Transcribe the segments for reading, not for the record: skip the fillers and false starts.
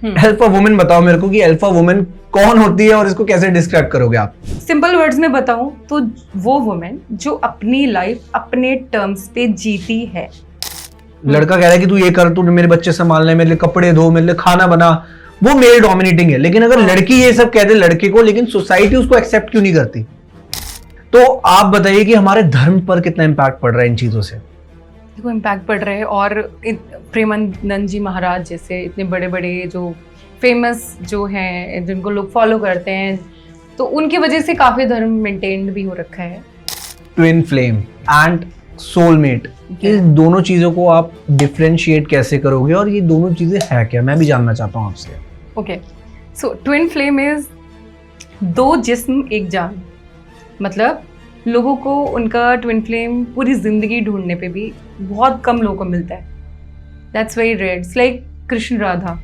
Alpha women बताओ मेरे को कि अल्फा वुमेन कौन होती है और इसको कैसे डिस्क्राइब करोगे आप? सिंपल वर्ड्स में बताऊं तो वो वुमेन जो अपनी लाइफ अपने टर्म्स पे जीती है। लड़का कह रहा है कि तू ये कर, तू मेरे बच्चे संभालने, मेरे लिए कपड़े धो, मेरे लिए खाना बना, वो मेल डोमिनेटिंग है। लेकिन अगर लड़की ये सब कह दे लड़के को, लेकिन सोसाइटी उसको एक्सेप्ट क्यों नहीं करती? तो आप बताइए कि हमारे धर्म पर कितना इम्पैक्ट पड़ रहा है इन चीजों से? देखो इम्पैक्ट पड़ रहा है, और प्रेमानंद जी महाराज जैसे इतने बड़े बड़े जो फेमस जो हैं जिनको लोग फॉलो करते हैं, तो उनकी वजह से काफी धर्म मेंटेन्ड भी हो रखा है। ट्विन फ्लेम एंड सोलमेट, इन दोनों चीजों को आप डिफरेंशिएट कैसे करोगे और ये दोनों चीजें है क्या? मैं भी जानना चाहता हूँ आपसे। Okay, so twin flame is दो जिस्म एक जान। मतलब लोगों को उनका ट्विन फ्लेम पूरी जिंदगी ढूंढने पे भी बहुत कम लोगों को मिलता है। That's very rare. It's like Krishna Radha.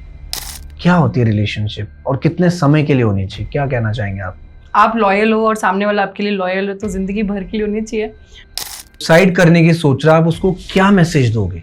क्या होती है रिलेशनशिप और कितने समय के लिए होनी चाहिए? क्या कहना चाहेंगे आप? आप लॉयल हो और सामने वाला आपके लिए लॉयल हो तो जिंदगी भर के लिए होनी चाहिए। सुसाइड करने की सोच रहा, आप उसको क्या मैसेज दोगे?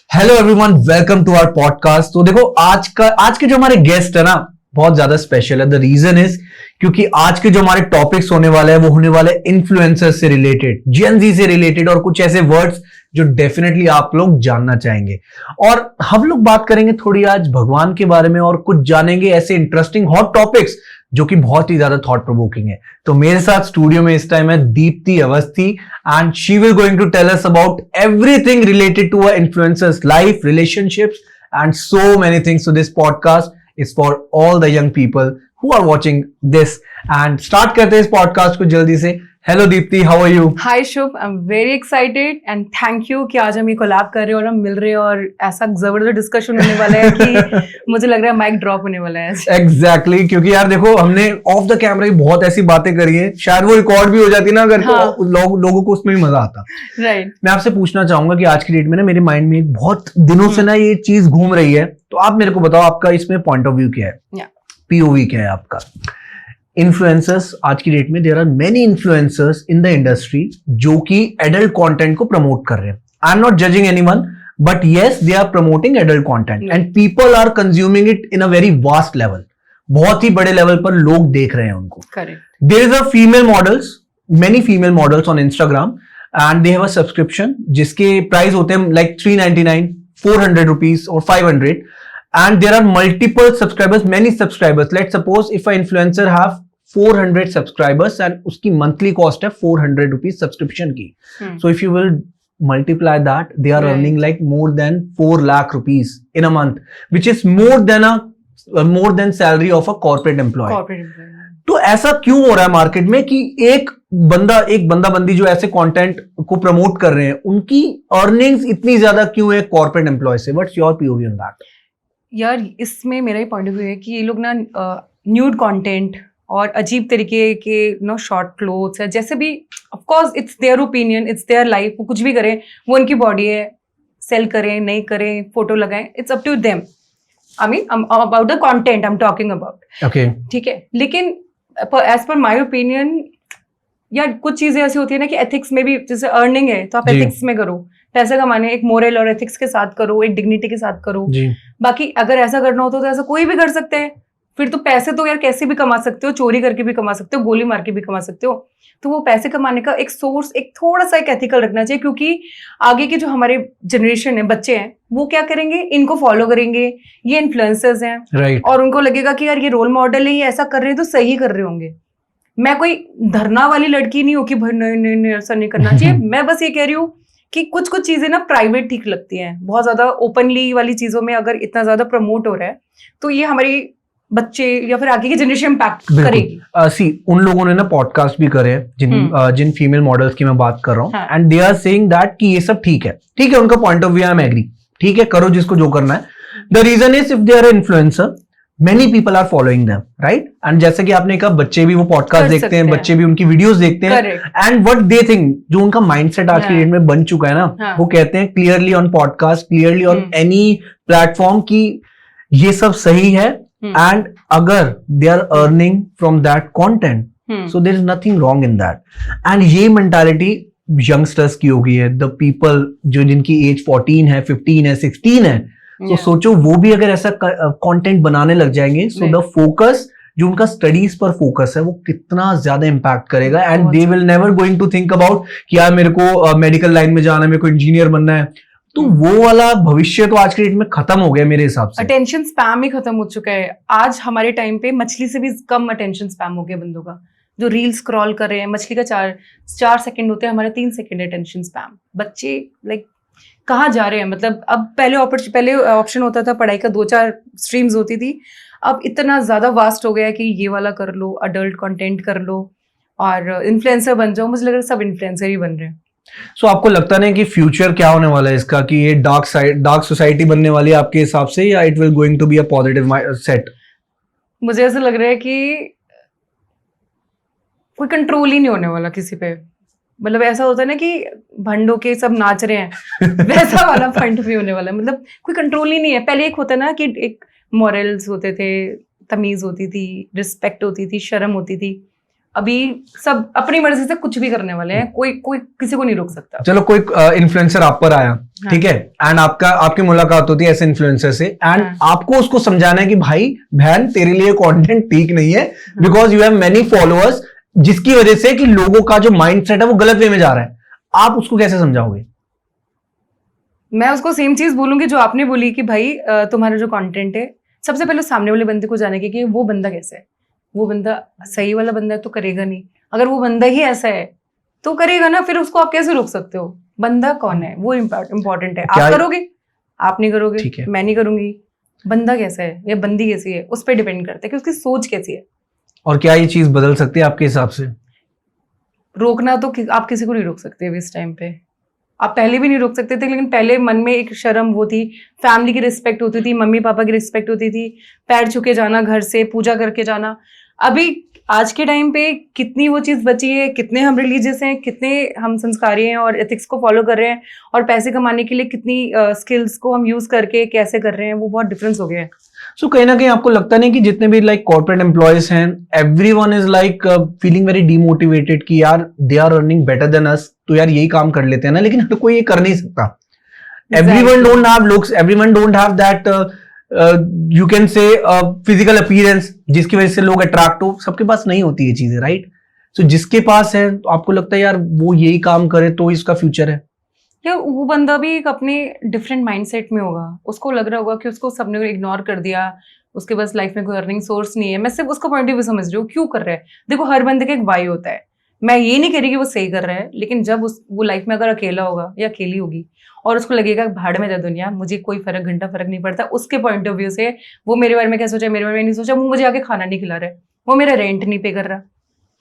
Hello everyone, welcome to our podcast. तो देखो आज के जो हमारे गेस्ट है ना, बहुत ज्यादा स्पेशल है। द रीजन इज क्योंकि आज के जो हमारे टॉपिक्स होने वाले हैं वो होने वाले इन्फ्लुएंसर्स से रिलेटेड, जेन ज़ी से रिलेटेड, और कुछ ऐसे वर्ड्स जो डेफिनेटली आप लोग जानना चाहेंगे। और हम लोग बात करेंगे थोड़ी आज भगवान के बारे में और कुछ जानेंगे ऐसे इंटरेस्टिंग हॉट टॉपिक्स जो कि बहुत ही ज्यादा थॉट प्रोवोकिंग है। तो मेरे साथ स्टूडियो में इस टाइम है Deepti Awasthi, and she will going to tell us about everything related to a influencer's life, relationships and so many things. So this podcast is for all the young people who are watching this, and start करते हैं इस podcast को जल्दी से। Hello Deepti, how are you? Hi Shubh, I am very excited and thank you कि आज हम ये कोलैब कर रहे हैं और हम मिल रहे हैं और ऐसा जबरदस्त डिस्कशन होने वाला है कि मुझे लग रहा है माइक ड्रॉप होने वाला है। एग्जैक्टली, क्योंकि यार देखो हमने ऑफ द कैमरा ही बहुत ऐसी बातें करी हैं, शायद वो रिकॉर्ड भी हो जाती ना अगर, हाँ। तो लोगों को उसमें भी मजा आता। राइट। मैं आपसे पूछना चाहूंगा कि आज की डेट में ना मेरे माइंड में एक बहुत दिनों से ना ये चीज घूम रही है, तो आप मेरे को बताओ आपका इसमें पॉइंट ऑफ व्यू क्या है, पीओवी क्या है आपका? इन्फ्लुएंसर्स आज की डेट में, there are many influencers in the industry जो कि एडल्ट कंटेंट को प्रमोट कर रहे हैं। I am not judging anyone, but yes they are promoting adult content and people are consuming it in a very vast level. बहुत ही बड़े level पर लोग देख रहे हैं उनको। Correct. There is a female models, many female models on Instagram, and they have a subscription जिसके प्राइस होते हैं लाइक 399, 400 रुपीज और 500, and there are multiple subscribers, many subscribers. Let's suppose if an influencer have 400 subscribers and उसकी monthly cost है 400 rupees subscription की. So if you will multiply that, they are earning like more than 4 lakh rupees in a month, which is more than salary of a corporate employee. तो ऐसा क्यों हो रहा है market में कि एक बंदा बंदी जो ऐसे कंटेंट को प्रमोट कर रहे हैं उनकी अर्निंग्स इतनी ज्यादा क्यों है कॉर्पोरेट एम्प्लॉय से? What's your POV on that? यार इसमें मेरा ही पॉइंट ऑफ व्यू है कि ये लोग ना न्यूड कंटेंट और अजीब तरीके के नो शॉर्ट क्लोथ्स है, जैसे भी, of course it's their opinion, it's their life, वो कुछ भी करें, वो उनकी बॉडी है, सेल करें नहीं करें, फोटो लगाएं, it's up to them. I mean about the content I am talking about. Okay, ठीक है, लेकिन एज पर माय ओपिनियन यार कुछ चीजें ऐसी होती है ना कि एथिक्स में भी, जैसे अर्निंग है तो आप एथिक्स में करो, पैसे कमाने एक मोरल और एथिक्स के साथ करो, एक डिग्निटी के साथ करो जी। बाकी अगर ऐसा करना हो तो ऐसा कोई भी कर सकते हैं। फिर तो पैसे तो यार कैसे भी कमा सकते हो, चोरी करके भी कमा सकते हो, गोली मार के भी कमा सकते हो। तो वो पैसे कमाने का एक सोर्स एक थोड़ा सा एक एथिकल रखना चाहिए, क्योंकि आगे के जो हमारे जनरेशन है, बच्चे हैं, वो क्या करेंगे, इनको फॉलो करेंगे, ये इन्फ्लुएंसर्स हैं, right. और उनको लगेगा कि यार ये रोल मॉडल है, ये ऐसा कर रहे हैं तो सही कर रहे होंगे। मैं कोई धरना वाली लड़की नहीं हूँ कि भाई नहीं ऐसा नहीं करना चाहिए। मैं बस ये कह रही हूँ कि कुछ चीजें ना प्राइवेट ठीक लगती हैं, बहुत ज्यादा ओपनली वाली चीजों में अगर इतना ज्यादा प्रमोट हो रहा है तो ये हमारी बच्चे या फिर आगे की जनरेशन इम्पैक्ट करेगी। सी उन लोगों ने ना पॉडकास्ट भी करे जिन फीमेल मॉडल्स की मैं बात कर रहा हूँ, and they are saying that कि ये सब ठीक है, उनका point of view, I am agree, ठीक है, करो जिसको जो करना है। The reason is if they are influencer, many people are following them, right? And जैसे कि आपने कहा बच्चे भी वो पॉडकास्ट देखते हैं, बच्चे भी उनकी वीडियोस देखते हैं, एंड व्हाट दे थिंक, जो उनका माइंडसेट आज की डेट में बन चुका है ना, वो कहते हैं clearly on podcast, clearly on any platform कि ये सब सही है, एंड अगर they are earning from that content, so there is nothing wrong in that. And ये मेंटालिटी यंगस्टर्स की हो गई है, द पीपल जो जिनकी एज 14 है, 15 है, 16 है, तो सोचो वो भी अगर ऐसा कंटेंट बनाने लग जाएंगे, सो द फोकस जो उनका स्टडीज पर फोकस है वो कितना ज्यादा इंपैक्ट करेगा, and they will never going to think about कि यार मेरे को मेडिकल लाइन में जाना है, मेरे को इंजीनियर बनना है। तो वो वाला भविष्य तो आज के डेट में खत्म हो गया मेरे हिसाब से। अटेंशन स्पैम ही खत्म हो चुका है। आज हमारे टाइम पे मछली से भी कम अटेंशन स्पैम हो गया बंदों का, जो रील स्क्रॉल कर रहे हैं। मछली का 4 सेकंड होते हैं, हमारे 3 सेकंड अटेंशन स्पैम। बच्चे लाइक कहाँ जा रहे हैं? मतलब अब पहले ऑप्शन होता था पढ़ाई का, 2-4 स्ट्रीम्स होती थी। अब इतना ज्यादा वास्ट हो गया है कि ये वाला कर लो, अडल्ट कंटेंट कर लो और इन्फ्लुएंसर बन जाओ। मुझे लग रहा है सब इन्फ्लुएंसर ही बन रहे हैं। सो आपको लगता नहीं कि फ्यूचर क्या होने वाला है इसका, कि ये डार्क सोसाइटी बनने वाली है आपके हिसाब से, या it will going to be a positive set? मुझे ऐसा लग रहा है कि कोई कंट्रोल ही नहीं होने वाला किसी पे। मतलब ऐसा होता है ना कि भंडों के सब नाच रहे हैं, वैसा वाला पॉइंट भी होने वाला है। मतलब कोई कंट्रोल ही नहीं है। पहले एक होता ना कि एक मॉरल्स होते थे, तमीज होती थी, रिस्पेक्ट होती थी, शर्म होती थी। अभी सब अपनी मर्जी से कुछ भी करने वाले हैं, कोई किसी को नहीं रोक सकता। चलो कोई इन्फ्लुएंसर आप पर आया, ठीक है, एंड आपकी मुलाकात होती है ऐसे इन्फ्लुएंसर से, एंड आपको उसको समझाना है कि भाई बहन तेरे लिए कंटेंट ठीक नहीं है, because you have many followers, जिसकी वजह से कि लोगों का जो माइंडसेट है वो गलत वे में जा रहा है। आप उसको कैसे समझाओगे? मैं उसको सेम चीज बोलूंगी जो आपने बोली कि भाई तुम्हारा जो कंटेंट है, सबसे पहले सामने वाले बंदे को जाने कि वो बंदा कैसा है। वो बंदा सही वाला बंदा है तो करेगा नहीं, अगर वो बंदा ही ऐसा है तो करेगा ना। फिर उसको आप कैसे रोक सकते हो? बंदा कौन है वो इम्पोर्टेंट है। आप करोगे, आप नहीं करोगे, मैं नहीं करूंगी। बंदा कैसा है या बंदी कैसी है उस पर डिपेंड करता है कि उसकी सोच कैसी है। और क्या ये चीज बदल सकती है आपके हिसाब से? रोकना तो आप किसी को नहीं रोक सकते अभी इस टाइम पे। आप पहले भी नहीं रोक सकते थे, लेकिन पहले मन में एक शर्म वो थी, फैमिली की रिस्पेक्ट होती थी, मम्मी पापा की रिस्पेक्ट होती थी, पैर छू के जाना, घर से पूजा करके जाना। अभी आज के टाइम पे कितनी वो चीज बची है, कितने हम रिलीजियस हैं, कितने हम संस्कारी हैं और एथिक्स को फॉलो कर रहे हैं, और पैसे कमाने के लिए कितनी स्किल्स को हम यूज करके कैसे कर रहे हैं, वो बहुत डिफरेंस हो गया है। सो कहीं ना कहीं आपको लगता नहीं कि जितने भी लाइक कॉर्पोरेट एम्प्लॉयज हैं, everyone is like feeling very demotivated कि यार they are earning better than us, तो यार यही काम कर लेते हैं ना, लेकिन हर कोई ये कर नहीं सकता। Everyone don't have looks, everyone don't have that you can say physical appearance जिसकी वजह से लोग अट्रैक्ट हो। सबके पास नहीं होती ये चीजें, राइट? सो जिसके पास है तो आपको लगता है यार वो यही काम करे तो इसका फ्यूचर है। या वो बंदा भी एक अपने डिफरेंट माइंडसेट में होगा, उसको लग रहा होगा कि उसको सबने इग्नोर कर दिया, उसके पास लाइफ में कोई अर्निंग सोर्स नहीं है। मैं सिर्फ उसका पॉइंट ऑफ व्यू समझ रही हूँ, क्यों कर रहा है। देखो हर बंदे का एक वाई होता है, मैं ये नहीं कह रही कि वो सही कर रहा है, लेकिन जब वो लाइफ में अगर अकेला होगा या अकेली होगी और उसको लगेगा भाड़ में जा दुनिया, मुझे कोई घंटा फर्क नहीं पड़ता, उसके पॉइंट ऑफ व्यू से वो मेरे बारे में क्या सोचा, मेरे बारे में नहीं सोचा, वो मुझे आके खाना नहीं खिला रहा है, वो मेरा रेंट नहीं पे कर रहा,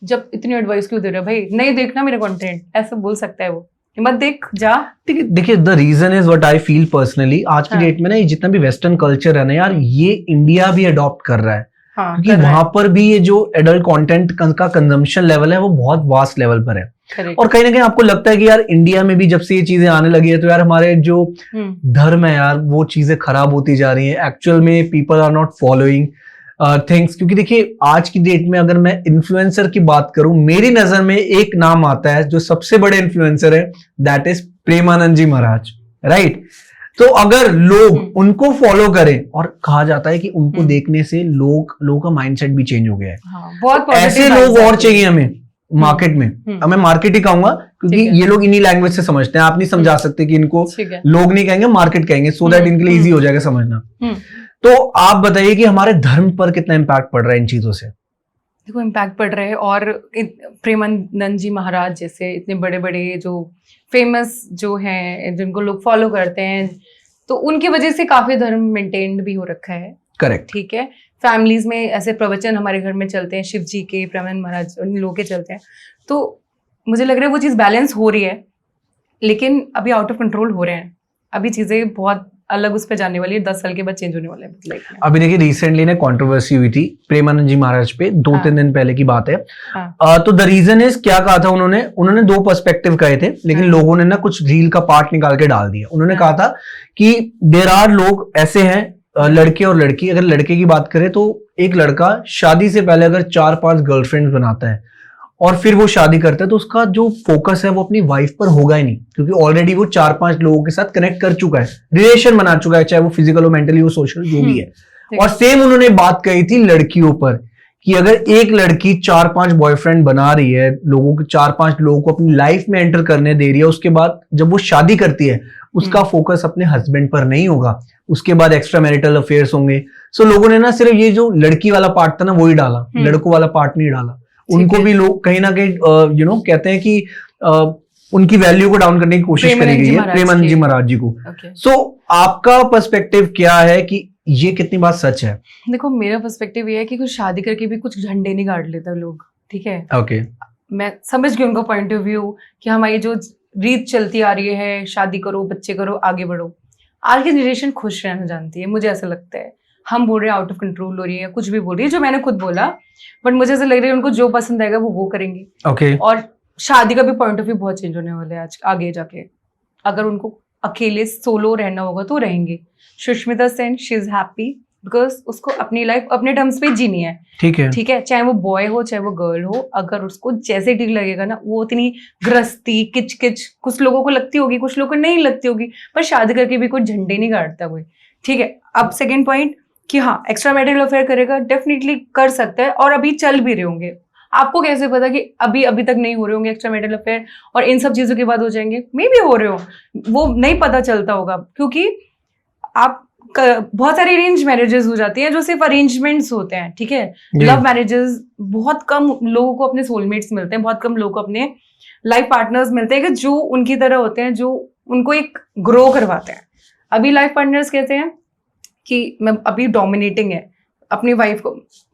जब इतनी एडवाइस क्यों दे रहा है? भाई नहीं देखना मेरा कंटेंट, ऐसा बोल सकता है वो, मत देख जा। देखिए the reason is what I feel personally, आज की डेट में ना ये जितना भी वेस्टर्न कल्चर है ना यार, ये इंडिया भी अडॉप्ट कर रहा है, क्योंकि वहां पर भी ये जो एडल्ट कंटेंट का कंजम्पशन लेवल है वो बहुत वास्ट लेवल पर है। और कहीं ना कहीं आपको लगता है कि यार इंडिया में भी जब से ये चीजें आने लगी है तो यार हमारे जो धर्म है यार वो चीजें खराब होती जा रही हैं, एक्चुअल में people are not following things. क्योंकि देखिए आज की डेट में अगर मैं इन्फ्लुएंसर की बात करूं, मेरी नजर में एक नाम आता है जो सबसे बड़े इन्फ्लुएंसर है, that is Premanand ji Maharaj, right? तो अगर लोग उनको फॉलो करें, और कहा जाता है कि उनको देखने से लोगों का माइंडसेट भी चेंज हो गया है। बहुत ऐसे लोग और चाहिए हमें मार्केट में। अब मैं मार्केट ही कहूंगा क्योंकि ये लोग इन्हीं लैंग्वेज से समझते हैं, आप नहीं समझा सकते कि इनको लोग नहीं कहेंगे, मार्केट कहेंगे, सो दैट इनके लिए इजी हो जाएगा समझना। तो आप बताइए कि हमारे धर्म पर कितना इम्पैक्ट पड़ रहा है इन चीजों से? देखो इम्पैक्ट पड़ रहा है, और प्रेमानंद जी महाराज जैसे इतने बड़े बड़े जो फेमस जो हैं, जिनको लोग फॉलो करते हैं, तो उनकी वजह से काफी धर्म मेंटेन्ड भी हो रखा है। करेक्ट, ठीक है। फैमिलीज में ऐसे प्रवचन हमारे घर में चलते हैं, शिव जी के, प्रेमानंद महाराज, उन लोगों के चलते हैं, तो मुझे लग रहा है वो चीज़ बैलेंस हो रही है, लेकिन अभी आउट ऑफ कंट्रोल हो रहे हैं। अभी चीजें बहुत अलग उस पे जाने वाली है, 10 साल के बाद चेंज होने वाला है लाइफ में। अभी देखिए रिसेंटली ना कंट्रोवर्सी हुई थी प्रेमानंद जी महाराज पे, 2-3 दिन पहले की बात है। तो द रीजन इज, क्या कहा था उन्होंने 2 पर्सपेक्टिव कहे थे, लेकिन लोगों ने ना कुछ रील का पार्ट निकाल के डाल दिया। उन्होंने कहा था कि देयर आर लोग ऐसे हैं, लड़के और लड़की, अगर लड़के की बात करें तो एक लड़का शादी से पहले अगर 4-5 गर्लफ्रेंड्स बनाता है और फिर वो शादी करता है तो उसका जो फोकस है वो अपनी वाइफ पर होगा ही नहीं, क्योंकि ऑलरेडी वो 4-5 लोगों के साथ कनेक्ट कर चुका है, रिलेशन बना चुका है, चाहे वो फिजिकल हो, मेंटली हो, सोशल, जो भी है। और सेम उन्होंने बात कही थी लड़कियों पर कि अगर एक लड़की 4-5 बॉयफ्रेंड बना रही है, लोगों के 4-5 लोगों को अपनी लाइफ में एंटर करने दे रही है, उसके बाद जब वो शादी करती है उसका फोकस अपने हस्बैंड पर नहीं होगा, उसके बाद एक्स्ट्रा मैरिटल अफेयर्स होंगे। सो लोगों ने ना सिर्फ ये जो लड़की वाला पार्ट था ना वही डाला, लड़कों वाला पार्ट नहीं डाला। उनको भी लोग कहीं ना कहीं कहते हैं कि उनकी वैल्यू को डाउन करने की कोशिश करी गई है, प्रेमानंद जी महाराज जी को। सो आपका पर्सपेक्टिव क्या है कि ये कितनी बात सच है? देखो मेरा पर्सपेक्टिव ये है कि कुछ शादी करके भी कुछ झंडे नहीं गाड़ लेते लोग, ठीक है। ओके, मैं समझ गई उनका पॉइंट ऑफ व्यू कि हमारी जो रीत चलती आ रही है, शादी करो, बच्चे करो, आगे बढ़ो। आज की जनरेशन खुश रहना जानती है, मुझे ऐसा लगता है। हम बोल रहे हैं आउट ऑफ कंट्रोल हो रही है, कुछ भी बोल रही है, जो मैंने खुद बोला, बट मुझे ऐसा लग रहा है उनको जो पसंद आएगा वो करेंगी। ओके। और शादी का भी पॉइंट ऑफ व्यू बहुत चेंज होने वाला है आज आगे जाके। अगर उनको अकेले सोलो रहना होगा तो रहेंगे। Sushmita Sen, she is happy because उसको अपनी लाइफ अपने टर्म्स पे जीनी है, ठीक है। चाहे वो बॉय हो चाहे वो गर्ल हो, अगर उसको जैसे ठीक लगेगा ना, वो उतनी गृहस्थी किच किच कुछ लोगों को लगती होगी, कुछ लोगों को नहीं लगती होगी, पर शादी करके भी कोई झंडे नहीं गाड़ता कोई, ठीक है। अब सेकेंड पॉइंट कि हाँ एक्स्ट्रा मैरिटल अफेयर करेगा, डेफिनेटली कर सकता है, और अभी चल भी रहे होंगे। आपको कैसे पता कि अभी तक नहीं हो रहे होंगे एक्स्ट्रा मैरिटल अफेयर और इन सब चीजों के बाद हो जाएंगे? मे भी हो रहे हो, वो नहीं पता चलता होगा, क्योंकि आप बहुत सारी अरेंज मैरिजेस हो जाती हैं जो सिर्फ अरेंजमेंट्स होते हैं, ठीक है। लव मैरिजेस बहुत कम लोगों को अपने सोलमेट्स मिलते हैं, बहुत कम लोगों को अपने लाइफ पार्टनर्स मिलते हैं कि जो उनकी तरह होते हैं, जो उनको एक ग्रो करवाते हैं। अभी लाइफ पार्टनर्स कहते हैं कि मैं अभी डोमिनेटिंग है अपनी वाइफ को,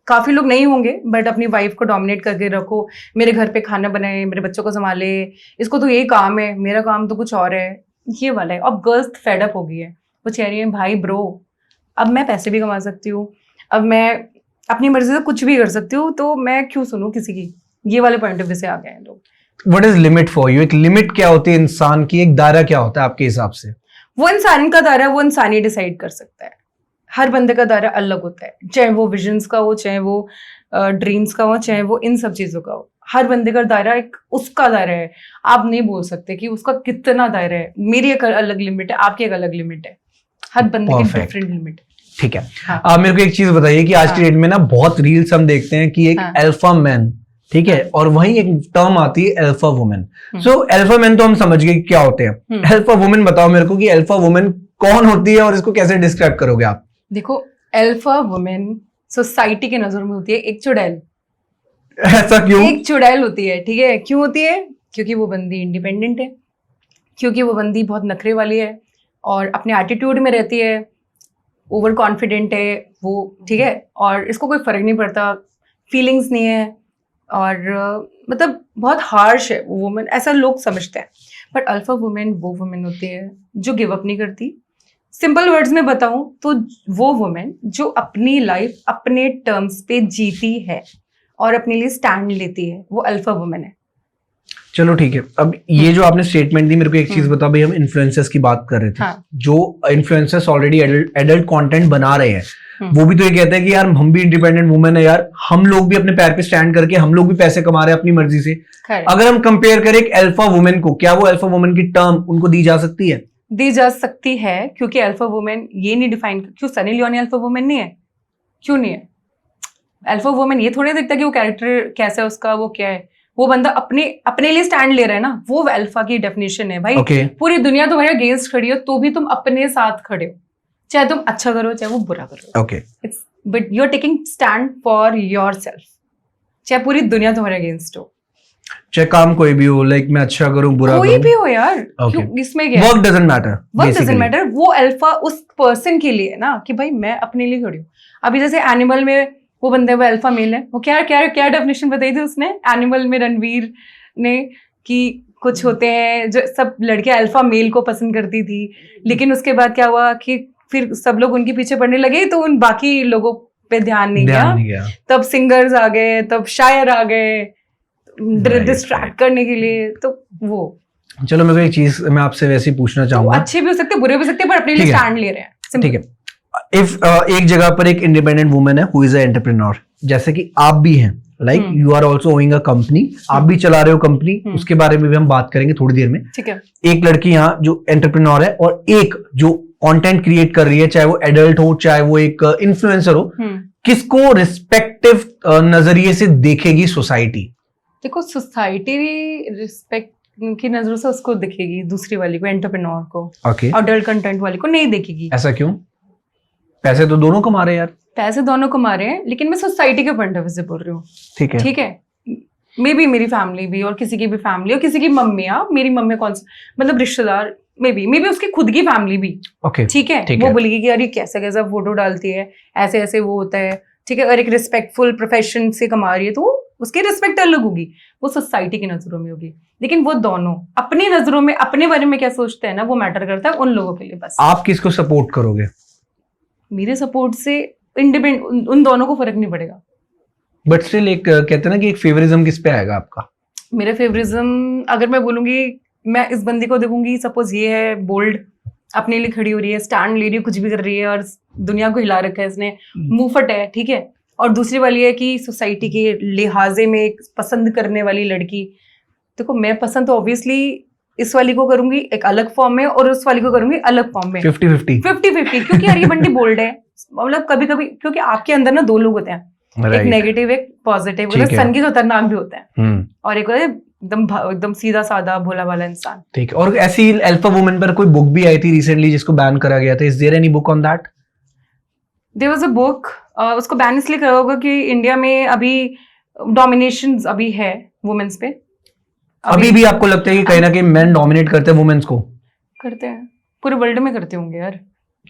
काफी लोग नहीं होंगे बट अपनी वाइफ को डोमिनेट करके रखो, मेरे घर पे खाना बनाए, मेरे बच्चों को संभाले, इसको तो यही काम है, मेरा काम तो कुछ और है, ये वाला है। अब गर्ल्स फेड अप हो गई है, वो कह रही है भाई ब्रो अब मैं पैसे भी कमा सकती हूँ, अब मैं अपनी मर्जी से कुछ भी कर सकती हूँ, तो मैं क्यों सुनूं किसी की, ये वाले पॉइंट ऑफ व्यू से आ गए हैं लोग। What is limit for you? एक लिमिट क्या होती है इंसान की, एक दायरा क्या होता है आपके हिसाब से? वो इंसान का दायरा वो इंसान ही डिसाइड कर सकता है। हर बंदे का दायरा अलग होता है, चाहे वो विजन्स का हो, चाहे वो ड्रीम्स का हो, चाहे वो इन सब चीजों का हो। हर बंदे का दायरा एक उसका दायरा है, आप नहीं बोल सकते कि उसका कितना दायरा है। मेरी एक अलग लिमिट है, आपकी एक अलग लिमिट है, हर बंदे की डिफरेंट लिमिट है, ठीक है। हाँ। आप मेरे को एक चीज बताइए कि आज की डेट में ना बहुत रील्स हम देखते हैं कि एक अल्फा मैन, ठीक है, और वहीं एक टर्म आती है alpha women. So alpha man तो हम समझ गए क्या होते हैं, अल्फा वुमेन बताओ मेरे को कि अल्फा वुमेन कौन होती है और इसको कैसे डिस्क्राइब करोगे आप? देखो अल्फा वुमेन सोसाइटी के नजर में होती है एक चुड़ैल। ऐसा क्यों? एक चुड़ैल होती है, ठीक है। क्यों होती है? क्योंकि वो बंदी इंडिपेंडेंट है, क्योंकि वो बंदी बहुत नखरे वाली है और अपने एटीट्यूड में रहती है, ओवर कॉन्फिडेंट है वो, ठीक है, और इसको कोई फर्क नहीं पड़ता, फीलिंग्स नहीं है, और मतलब बहुत हार्श है वो वुमेन, ऐसा लोग समझते हैं। बट अल्फा वुमेन वो वुमेन होती है जो गिव अप नहीं करती। सिंपल वर्ड्स में बताऊं तो वो वुमेन जो अपनी लाइफ अपने टर्म्स पे जीती है और अपने लिए स्टैंड लेती है, वो अल्फा वुमेन है। चलो ठीक है, अब ये जो आपने स्टेटमेंट दी, मेरे को एक चीज बताओ भाई, हम इन्फ्लुएंसर्स की बात कर रहे थे। हाँ। जो इन्फ्लुएंसर्स ऑलरेडी एडल्ट कंटेंट बना रहे हैं, वो भी तो ये कहते हैं कि यार हम भी इंडिपेंडेंट वुमेन है यार, हम लोग भी अपने पैर पे स्टैंड करके हम लोग भी पैसे कमा रहे हैं अपनी मर्जी से। अगर हम कंपेयर करें एक अल्फा वुमेन को, क्या वो अल्फा वुमेन की टर्म उनको दी जा सकती है? दी जा सकती है, क्योंकि अल्फा वुमेन ये नहीं डिफाइन, क्यों सनी लियोनी अल्फा वुमेन नहीं है? क्यों नहीं है? अल्फा वुमेन ये थोड़ी देखता कि वो कैरेक्टर कैसा है उसका, वो क्या है, वो बंदा अपने लिए स्टैंड ले रहा है ना, वो अल्फा की डेफिनेशन है भाई। पूरी दुनिया तुम्हारे अगेंस्ट खड़ी हो तो भी तुम अपने साथ खड़े हो, चाहे तुम अच्छा करो चाहे वो बुरा करो। Okay, but you are taking stand for yourself, चाहे पूरी दुनिया तुम्हारे अगेंस्ट हो, चाहे काम कोई भी हो, लाइक मैं अच्छा करूं बुरा करूं, कोई भी हो यार। क्यों इसमें क्या? Work doesn't matter, work doesn't matter. वो अल्फा उस पर्सन के लिए ना कि भाई मैं अपने लिए खड़ी हूँ। अभी जैसे एनिमल में वो बंदे वो अल्फा मेल है, वो क्या क्या क्या डेफिनेशन बताई थी उसने एनिमल में, रणवीर ने, कि कुछ होते हैं जो सब लड़कियां अल्फा मेल को पसंद करती थी, लेकिन उसके बाद क्या हुआ कि फिर सब लोग उनके पीछे पड़ने लगे तो उन बाकी लोगों पे ध्यान नहीं गया। तब सिंगर्स आ गए, तब शायर आ गए डिस्ट्रैक्ट करने के लिए। तो वो चलो मेरे को एक चीज मैं आपसे वैसे ही पूछना चाहूंगा, अच्छे भी हो सकते बुरे भी हो सकते, पर अपने लिए स्टैंड ले रहे हैं, ठीक है। इफ एक जगह पर एक इंडिपेंडेंट वुमेन है हु इज अ एंटरप्रेन्योर, जैसे कि आप भी हैं, like you are also owning a company, आप भी चला रहे हो कंपनी, उसके बारे में भी हम बात करेंगे थोड़ी देर में। ठीक है। एक लड़की यहाँ जो एंटरप्रेन्योर है और एक जो कंटेंट क्रिएट कर रही है, चाहे वो एडल्ट हो चाहे वो एक इन्फ्लुएंसर हो, किसको रिस्पेक्टिव नजरिए से देखेगी सोसाइटी? देखो सोसाइटी रिस्पेक्ट की नजरों से उसको दिखेगी, दूसरी वाली को, एंटरप्रेन्योर को। ओके। अडल्ट कंटेंट वाली को नहीं देखेगी। ऐसा क्यों? पैसे तो दोनों कमा रहे हैं यार। पैसे दोनों कमा रहे हैं, लेकिन मैं सोसाइटी के पॉइंट ऑफ व्यू से बोल रही हूँ। ठीक है, ठीक है। मे बी मेरी फैमिली भी, और किसी की भी फैमिली, और किसी की मम्मियाँ, मेरी मम्मी कौन सा मतलब रिश्तेदार, मे बी उसकी खुद की फैमिली भी। ओके, ठीक है। वो बोलेगी कि यार ये कैसा कैसा फोटो डालती है, ऐसे ऐसे वो होता है। ठीक है। और एक रिस्पेक्टफुल प्रोफेशन से कमा रही है तो उसकी रिस्पेक्ट अलग होगी, वो सोसाइटी की नजरों में होगी। लेकिन वो दोनों अपनी नजरों में अपने बारे में क्या सोचते हैं ना, वो मैटर करता है उन लोगों के लिए बस। आप किसको सपोर्ट करोगे? मेरे सपोर्ट से इंडिपेंडेंट उन दोनों को फर्क नहीं पड़ेगा। बट स्टिल एक कहते हैं ना कि एक फेवरिज्म किस पे आएगा आपका? मेरा फेवरिज्म अगर मैं बोलूंगी, मैं इस बंदी को देखूंगी, सपोज ये है बोल्ड, अपने लिए खड़ी हो रही है, स्टैंड ले रही है, कुछ भी कर रही है और दुनिया को हिला रखा है इसने, मुंहफट है। ठीक है। और दूसरी वाली है कि सोसाइटी के लिहाजे में एक पसंद करने वाली लड़की। देखो मैं पसंद तो ऑब्वियसली इस वाली को करूंगी एक अलग फॉर्म में, और उस वाली को करूंगी अलग फॉर्म में। 50-50 क्योंकि यार ये बंदी बोल्ड है, मतलब कभी कभी क्योंकि आपके अंदर ना दो लोग होते हैं, एक नेगेटिव एक पॉजिटिव। सन की खतरनाक भी होता है, और एक एकदम सीधा साधा भोला वाला इंसान। ठीक है। और ऐसी अल्फा वुमन पर कोई बुक भी आई थी रिसेंटली जिसको बैन करा गया था। Is there any book on that? There was a book. उसको बैन इसलिए करा होगा कि इंडिया में अभी डोमिनेशन अभी है वुमेन्स पे। अभी भी आपको लगता है कि कहीं ना कहीं मेन डोमिनेट करते हैं वुमेन्स को? करते हैं, पूरे वर्ल्ड में करते होंगे यार।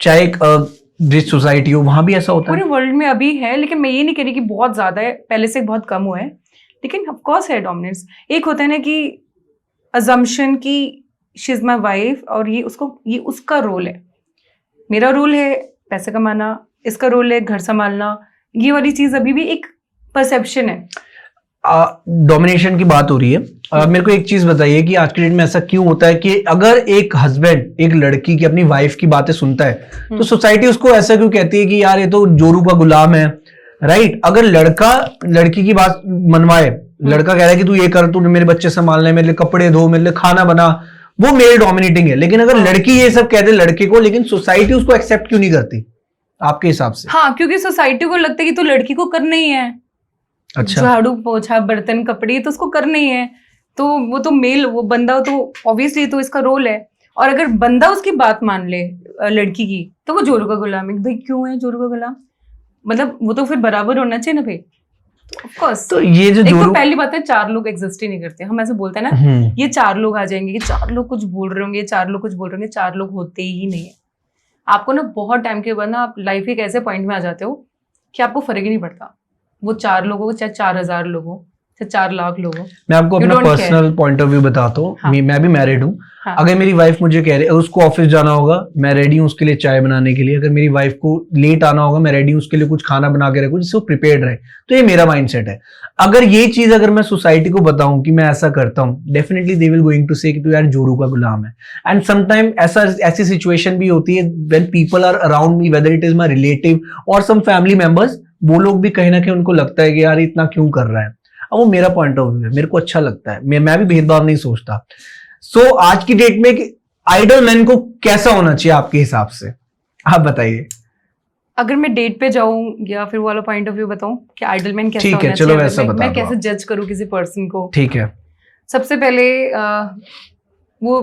चाहे एक रिच सोसाइटी हो, वहां भी ऐसा होता है? पूरे वर्ल्ड में अभी है, लेकिन मैं ये नहीं कह रही कि बहुत ज्यादा है, पहले से बहुत कम हुआ है, लेकिन ऑफ कोर्स है डोमिनेंस। एक होता है ना कि अजम्पशन की शी इज माई वाइफ, और ये उसका रोल है, मेरा रोल है पैसे कमाना, इसका रोल है घर संभालना। ये वाली चीज अभी भी एक परसेप्शन है। डोमिनेशन की बात हो रही है। मेरे को एक चीज बताइए कि आज के डेट में ऐसा क्यों होता है कि अगर एक हस्बैंड एक लड़की की, अपनी वाइफ की बातें सुनता है तो सोसाइटी उसको ऐसा क्यों कहती है कि यार ये तो जोरू का गुलाम है, राइट? अगर लड़का लड़की की बात मनवाए, लड़का कह रहा है कि तू ये कर, तू मेरे बच्चे संभालने, मेरे लिए कपड़े धो, मेरे लिए खाना बना, वो मेल डोमिनेटिंग है। लेकिन अगर लड़की ये सब कह दे लड़के को, लेकिन सोसाइटी उसको एक्सेप्ट क्यों नहीं करती आपके हिसाब से? हाँ, क्योंकि सोसाइटी को लगता है कि तो लड़की को करना ही है। अच्छा। झाड़ू पोछा बर्तन कपड़े तो उसको करना ही है, तो वो तो मेल, वो बंदा तो ऑब्वियसली तो इसका रोल है। और अगर बंदा उसकी बात मान ले लड़की की, तो वो जोरू का गुलाम है। भाई क्यों है जोरू का गुलाम? मतलब वो तो फिर बराबर होना चाहिए ना भाई। Of course. तो ये जो एक तो पहली बात है, चार लोग एग्जिस्ट ही नहीं करते। हम ऐसे बोलते हैं ना, ये चार लोग आ जाएंगे, ये चार लोग कुछ बोल रहे होंगे, चार लोग कुछ बोल रहे होंगे, चार लोग होते ही नहीं है। आपको ना बहुत टाइम के बाद ना आप लाइफ के एक ऐसे पॉइंट में आ जाते हो कि आपको फर्क ही नहीं पड़ता वो चार लोगों को, चाहे 4000 लोग हो, चाहे 4 लाख लोग हो। मैं आपको अपना पर्सनल पॉइंट ऑफ व्यू बताता हूँ। हाँ। मैं भी मैरिड हूँ। हाँ। अगर मेरी वाइफ मुझे कह रही है उसको ऑफिस जाना होगा, मैं रेडी हूँ उसके लिए चाय बनाने के लिए। अगर मेरी वाइफ को लेट आना होगा, मैं रेडी हूँ उसके लिए कुछ खाना बना के रखूँ जिससे वो प्रिपेयर्ड रहे। तो ये मेरा माइंडसेट है। अगर ये चीज अगर मैं सोसाइटी को बताऊं कि मैं ऐसा करता हूँ, definitely they will going to say कि तू यार जोरू का गुलाम है। एंड समटाइम ऐसी सिचुएशन भी होती है when people are around me, whether it is my relative और सम फैमिली मेंबर्स, वो लोग भी कहीं ना कहीं उनको लगता है कि यार इतना क्यों कर रहा है। अब वो मेरा पॉइंट ऑफ व्यू है, मेरे को अच्छा लगता है, मैं भी भेदभाव नहीं सोचता। सो आज की डेट में आइडल मैन को कैसा होना चाहिए आपके हिसाब से, आप बताइए। अगर मैं डेट पे जाऊं या फिर वो वाला पॉइंट ऑफ व्यू बताऊं कि आइडल मैन कैसा होना चाहिए, चलो वैसा बता मैं कैसे जज करूं किसी पर्सन को। ठीक है। सबसे पहले वो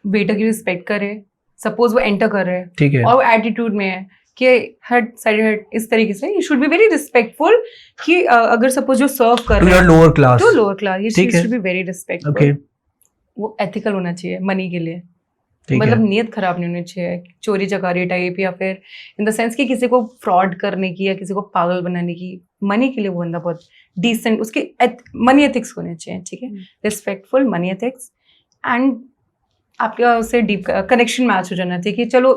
वेटर की रिस्पेक्ट करे। सपोज वो एंटर कर रहे हैं, ठीक है, और वो एटीट्यूड में है कि हट साइड हट, इस तरीके से you should be very respectful कि अगर सपोज जो सर्व कर रहे हैं लोअर क्लास, तो lower class, you should be very respectful. Okay. वो एथिकल होना चाहिए मनी के लिए, मतलब नीयत खराब नहीं होनी चाहिए, चोरी चकारी टाइप, या फिर इन द सेंस कि किसी को फ्रॉड करने की या किसी को पागल बनाने की। मनी के लिए वो बंदा बहुत डिसेंट, उसके मनी एथिक्स होने चाहिए। ठीक है, रिस्पेक्टफुल मनी एथिक्स, एंड आपका उससे डीप कनेक्शन मैच हो जाना चाहिए कि चलो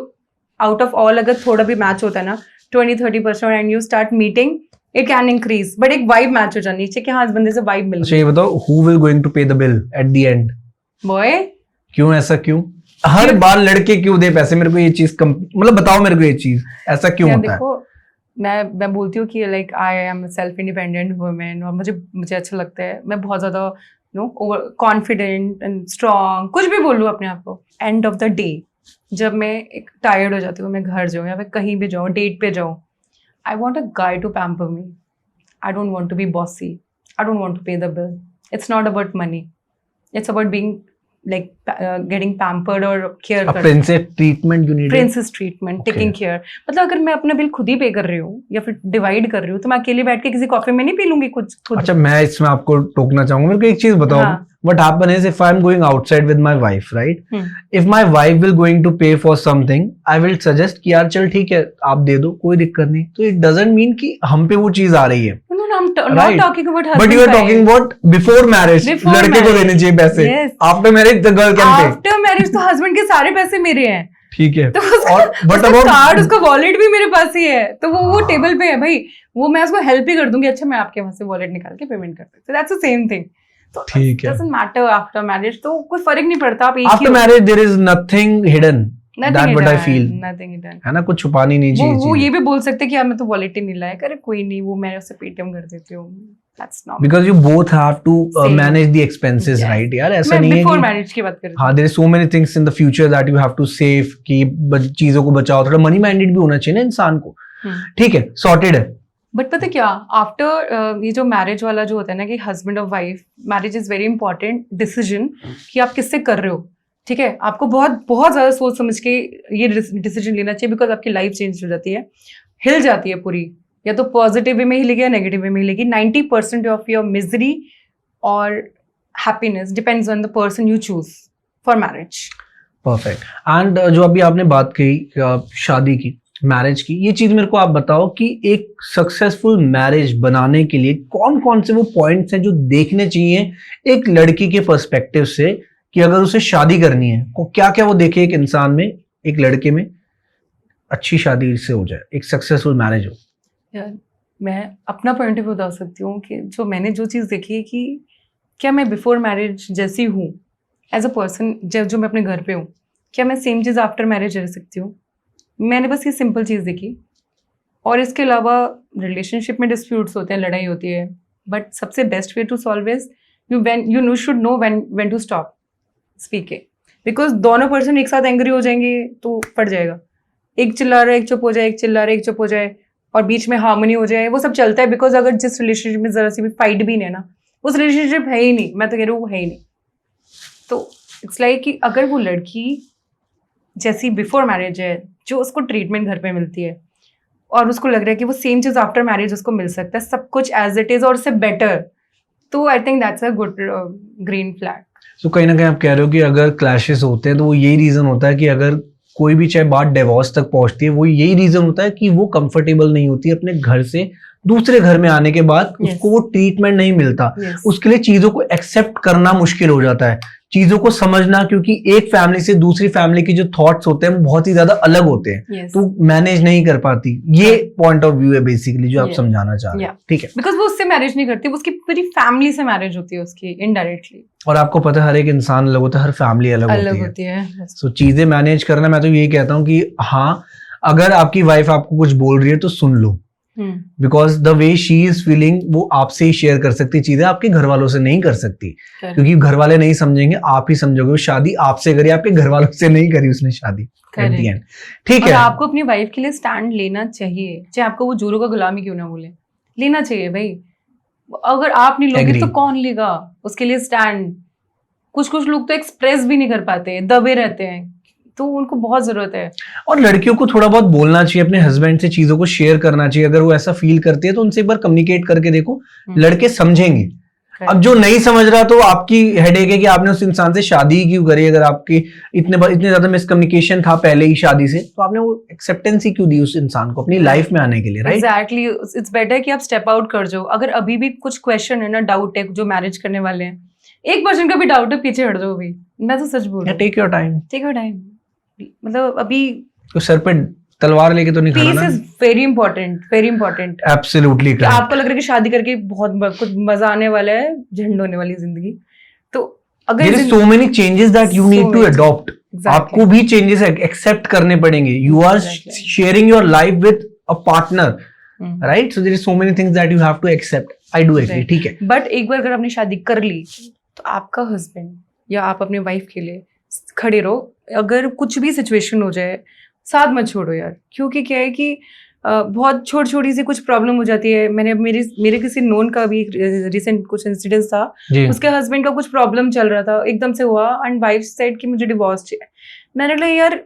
आउट ऑफ ऑल अगर थोड़ा भी मैच होता है ना 20-30% and you start meeting, it can increase, but एक वाइब मैच हो जानी चाहिए कि हाँ इस बंदे से वाइब मिल रही है। ये बताओ, who will going to pay the bill at the end? Boy. क्यों? ऐसा क्यों? हर बार लड़के क्यों दे पैसे? मेरे को ये चीज मतलब बताओ मेरे को, ये चीज ऐसा क्यों होता है? देखो मैं बोलती हूँ कि like I am self independent women, और मुझे अच्छा लगता है, मैं बहुत ज़्यादा ओवर कॉन्फिडेंट एंड स्ट्रांग, कुछ भी बोलूँ अपने आप को। एंड ऑफ द डे जब मैं एक टायर्ड हो जाती हूँ, मैं घर जाऊँ या मैं कहीं भी जाऊँ, डेट पे जाऊँ, I want a guy to pamper me. I don't want to be bossy, I don't want to pay the bill. It's not about money, it's about being like getting pampered or care A princess treatment you need. princess treatment, taking care। मतलब अगर मैं अपना bill खुद ही पे कर रही हूँ या फिर डिवाइड कर रही हूँ, तो मैं अकेले बैठ के किसी कॉफी में नहीं पी लूंगी कुछ खुद। अच्छा, मैं इसमें आपको टोकना चाहूंगा, मेरे को एक चीज बताओ। What happen is if I'm going outside with my wife, right? If my wife will going to pay for something, I will suggest कि यार चल ठीक है आप दे दो, कोई दिक्कत नहीं। तो it doesn't mean कि हम पे वो चीज आ रही है। No, I'm not talking about husband. But you are talking about before marriage. लड़के को देने चाहिए पैसे। After marriage the girl can pay. After marriage तो husband के सारे पैसे मेरे हैं। ठीक है। तो उसका कार्ड, उसका वॉलेट भी मेरे पास ही है, तो वो टेबल पे है भाई, वो मैं उसको हेल्प ही कर दूंगी। अच्छा मैं आपके वहां से वॉलेट निकाल के पेमेंट कर सकती हूँ। That's the same thing. तो ठीक है, doesn't matter after marriage, तो कोई फर्क नहीं पड़ता। आप एक after marriage there is nothing hidden, that what I feel, nothing hidden है ना, कुछ छुपानी नहीं चाहिए। वो ये भी बोल सकते कि यार मैं तो वॉलेट ही नहीं लाया, करे कोई नहीं, वो मैं उससे पेटीएम कर देती हूँ। That's not, because you both have to manage the expenses, right? यार ऐसा नहीं है कि बिफोर मैरिज की बात कर रही हूं। हां, there is so many things in the future that you have to save, कि चीजों को बचाओ। थोड़ा मनी माइंडेड भी होना चाहिए ना इंसान को। ठीक है, सॉर्टेड है। बट पता क्या, आफ्टर ये जो मैरिज वाला जो होता है ना कि हस्बैंड और wife, marriage is very important decision कि आप किससे कर रहे हो। ठीक है, आपको बहुत बहुत ज्यादा सोच समझ के ये डिसीजन लेना चाहिए, बिकॉज आपकी लाइफ चेंज हो जाती है, हिल जाती है पूरी। या तो पॉजिटिव वे में हिलेगी या नेगेटिव वे में हिलेगी। 90% ऑफ योर मिजरी और happiness depends on the person you choose for marriage. Perfect. And जो अभी आपने बात कही शादी की, मैरिज की, ये चीज मेरे को आप बताओ कि एक सक्सेसफुल मैरिज बनाने के लिए कौन कौन से वो पॉइंट्स हैं जो देखने चाहिए एक लड़की के पर्सपेक्टिव से, कि अगर उसे शादी करनी है तो क्या क्या वो देखे एक इंसान में, एक लड़के में, अच्छी शादी से हो जाए, एक सक्सेसफुल मैरिज हो। यार मैं अपना पॉइंट ऑफ व्यू बता सकती हूँ कि जो मैंने जो चीज़ देखी है कि क्या मैं बिफोर मैरिज जैसी हूँ एज अ पर्सन, जो मैं अपने घर पे हूँ, क्या मैं सेम चीज़ आफ्टर मैरिज रह सकती हूँ। मैंने बस ये सिंपल चीज़ देखी। और इसके अलावा रिलेशनशिप में डिस्प्यूट्स होते हैं, लड़ाई होती है, बट सबसे best way to solve is you should know when to stop speaking, because दोनों पर्सन एक साथ एंग्री हो जाएंगे तो पड़ जाएगा। एक चिल्ला रहा है, एक चुप हो जाए, एक चिल्ला रहा है, एक चुप हो जाए, और बीच में हार्मनी हो जाए, वो सब चलता है। बिकॉज अगर जिस रिलेशनशिप में जरा सी भी फाइट भी नहीं है ना, उस रिलेशनशिप है ही नहीं। मैं तो कह रही हूँ वो है ही नहीं। तो इट्स लाइक कि अगर वो लड़की जैसी बिफोर मैरिज है, जो उसको ट्रीटमेंट घर पे मिलती है, और उसको लग रहा है कि वो सेम चीज आफ्टर मैरिज उसको मिल सकता है, सब कुछ एज इट इज और उससे बेटर, तो I think that's a good green flag. तो कहीं ना कहीं आप कह रहे हो कि अगर क्लैशेस होते हैं तो वो यही रीजन होता है कि अगर कोई भी चाहे बात डिवोर्स तक पहुंचती है, वो यही रीजन होता है कि वो कंफर्टेबल नहीं होती अपने घर से दूसरे घर में आने के बाद, उसको वो ट्रीटमेंट नहीं मिलता। उसके लिए चीजों को एक्सेप्ट करना मुश्किल हो जाता है, चीजों को समझना, क्योंकि एक फैमिली से दूसरी फैमिली के जो थॉट्स होते हैं वो बहुत ही ज्यादा अलग होते हैं, तो मैनेज नहीं कर पाती। ये पॉइंट ऑफ व्यू है बेसिकली जो आप समझाना चाह रहे हैं। ठीक है, बिकॉज वो उससे मैरिज नहीं करती, वो उसकी पूरी फैमिली से मैरिज होती है उसकी इनडायरेक्टली। और आपको पता है हर एक इंसान अलग होता है, हर फैमिली अलग होती है। सो चीजें मैनेज करना, मैं तो यही कहता हूँ कि हाँ, अगर आपकी वाइफ आपको कुछ बोल रही है तो सुन लो, because the way she is feeling वो आपसे ही शेयर कर सकती चीजें, आपके घर वालों से नहीं कर सकती, क्योंकि घर वाले नहीं समझेंगे, आप ही समझोगे। वो शादी आपसे करी, आपके घर वालों से नहीं करी उसने शादी। ठीक है, आपको अपनी वाइफ के लिए स्टैंड लेना चाहिए, चाहे आपको वो जोरों का गुलामी क्यों ना बोले, लेना चाहिए भाई। अगर आप नहीं लोगे तो कौन लेगा उसके लिए स्टैंड। कुछ लोग तो एक्सप्रेस भी नहीं कर पाते, दबे रहते हैं, तो उनको बहुत जरूरत है। और लड़कियों को थोड़ा बहुत बोलना चाहिए, अपने हस्बैंड से चीजों को शेयर करना चाहिए। अगर वो ऐसा फील करती है तो उनसे एक बार कम्युनिकेट करके देखो, लड़के समझेंगे। अब जो नहीं समझ रहा तो आपकी हेडेक है कि आपने उस इंसान से शादी ही क्यों करी। अगर आपकी इतने ज्यादा मिसकम्युनिकेशन था पहले ही शादी से, तो आपने वो एक्सेप्टेंस ही क्यों दी उस इंसान को अपनी लाइफ में आने के लिए, राइट? एग्जैक्टली, इट्स बेटर कि आप स्टेप आउट कर जाओ। अगर अभी भी कुछ क्वेश्चन है ना, डाउट है, जो मैरिज करने वाले हैं, 1% का भी डाउट है, पीछे हट जाओ अभी। मैं तो सच बोल रही हूँ, टेक योर टाइम। मतलब अभी तो सर पे तलवार लेके तो नहीं खड़ा ना। Peace is very important. Absolutely correct. आपको लग रहा है कि शादी करके बहुत कुछ मजा आने वाला है, झंड होने वाली जिंदगी, तो अगर there is so many changes that you need to adopt. आपको भी चेंजेस एक्सेप्ट करने पड़ेंगे। You are sharing your life with a partner, right? So there is so many things that you have to accept. I do agree. ठीक है, but एक बार अगर आपने शादी कर ली तो आपका हस्बैंड या आप अपने वाइफ के लिए खड़े रहो. अगर कुछ भी सिचुएशन हो जाए साथ मत छोड़ो यार, क्योंकि क्या है कि बहुत छोटी सी कुछ प्रॉब्लम हो जाती है. मैंने मेरे किसी नोन का भी रिसेंट कुछ इंसिडेंट था. उसके हस्बैंड का कुछ प्रॉब्लम चल रहा था, एकदम से हुआ एंड वाइफ सेड कि मुझे डिवोर्स चाहिए. मैंने कहा यार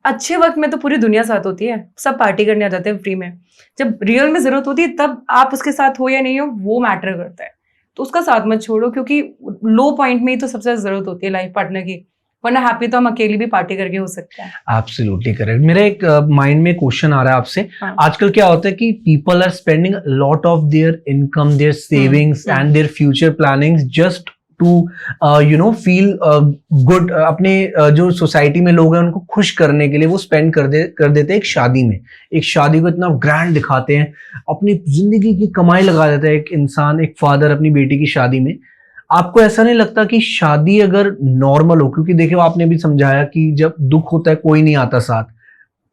अच्छे वक्त में तो पूरी दुनिया साथ होती है, सब पार्टी करने आ जाते हैं फ्री में. जब रियल में जरूरत होती है तब आप उसके साथ हो या नहीं हो वो मैटर करता है. तो उसका साथ मत छोड़ो, क्योंकि लो पॉइंट में ही तो सबसे ज्यादा जरूरत होती है लाइफ पार्टनर की. वरना हैप्पी तो हम अकेली भी पार्टी करके हो सकते हैं. Absolutely correct. मेरा एक माइंड में क्वेश्चन आ रहा है आपसे. हाँ. आजकल क्या होता है कि people are spending lot of their income, their savings and their future plannings just to feel good. अपने जो सोसाइटी में लोग हैं उनको खुश करने के लिए वो स्पेंड कर देते हैं एक शादी में. एक शादी को इतना ग्रैंड दिखाते हैं, अपनी जिंदगी की कमाई लगा देता है एक इंसान, एक फादर अपनी बेटी की शादी में. आपको ऐसा नहीं लगता कि शादी अगर नॉर्मल हो, क्योंकि देखिए आपने भी समझाया कि जब दुख होता है कोई नहीं आता साथ,